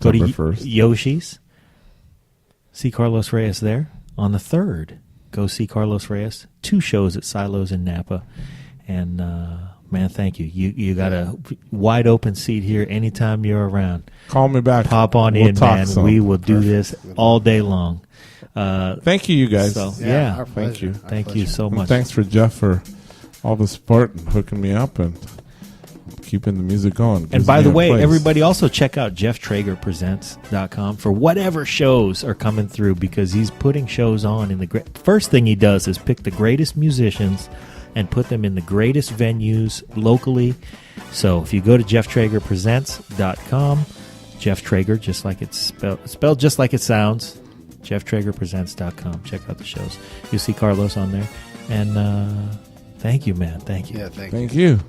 go to September 1st. Yoshi's. See Carlos Reyes there. On the 3rd, go see Carlos Reyes. 2 shows at Silos in Napa. And, man, thank you. You got a wide open seat here anytime you're around. Call me back. Pop on We'll in, talk man. some. We will do this all day long. Thank you, you guys. So, Yeah, yeah. our Thank pleasure. you. Our Thank you pleasure. so And much. thanks for Jeff for all the support and hooking me up and keeping the music going. And Gives by me the a way, place. everybody also check out JeffTragerPresents.com for whatever shows are coming through, because he's putting shows on in the first thing he does is pick the greatest musicians and put them in the greatest venues locally. So if you go to JeffTragerPresents.com, Jeff Traeger, just like it's spelled just like it sounds, JeffTragerPresents.com. Check out the shows. You'll see Carlos on there. And thank you, man. Thank you. Yeah, thank you. Thank you.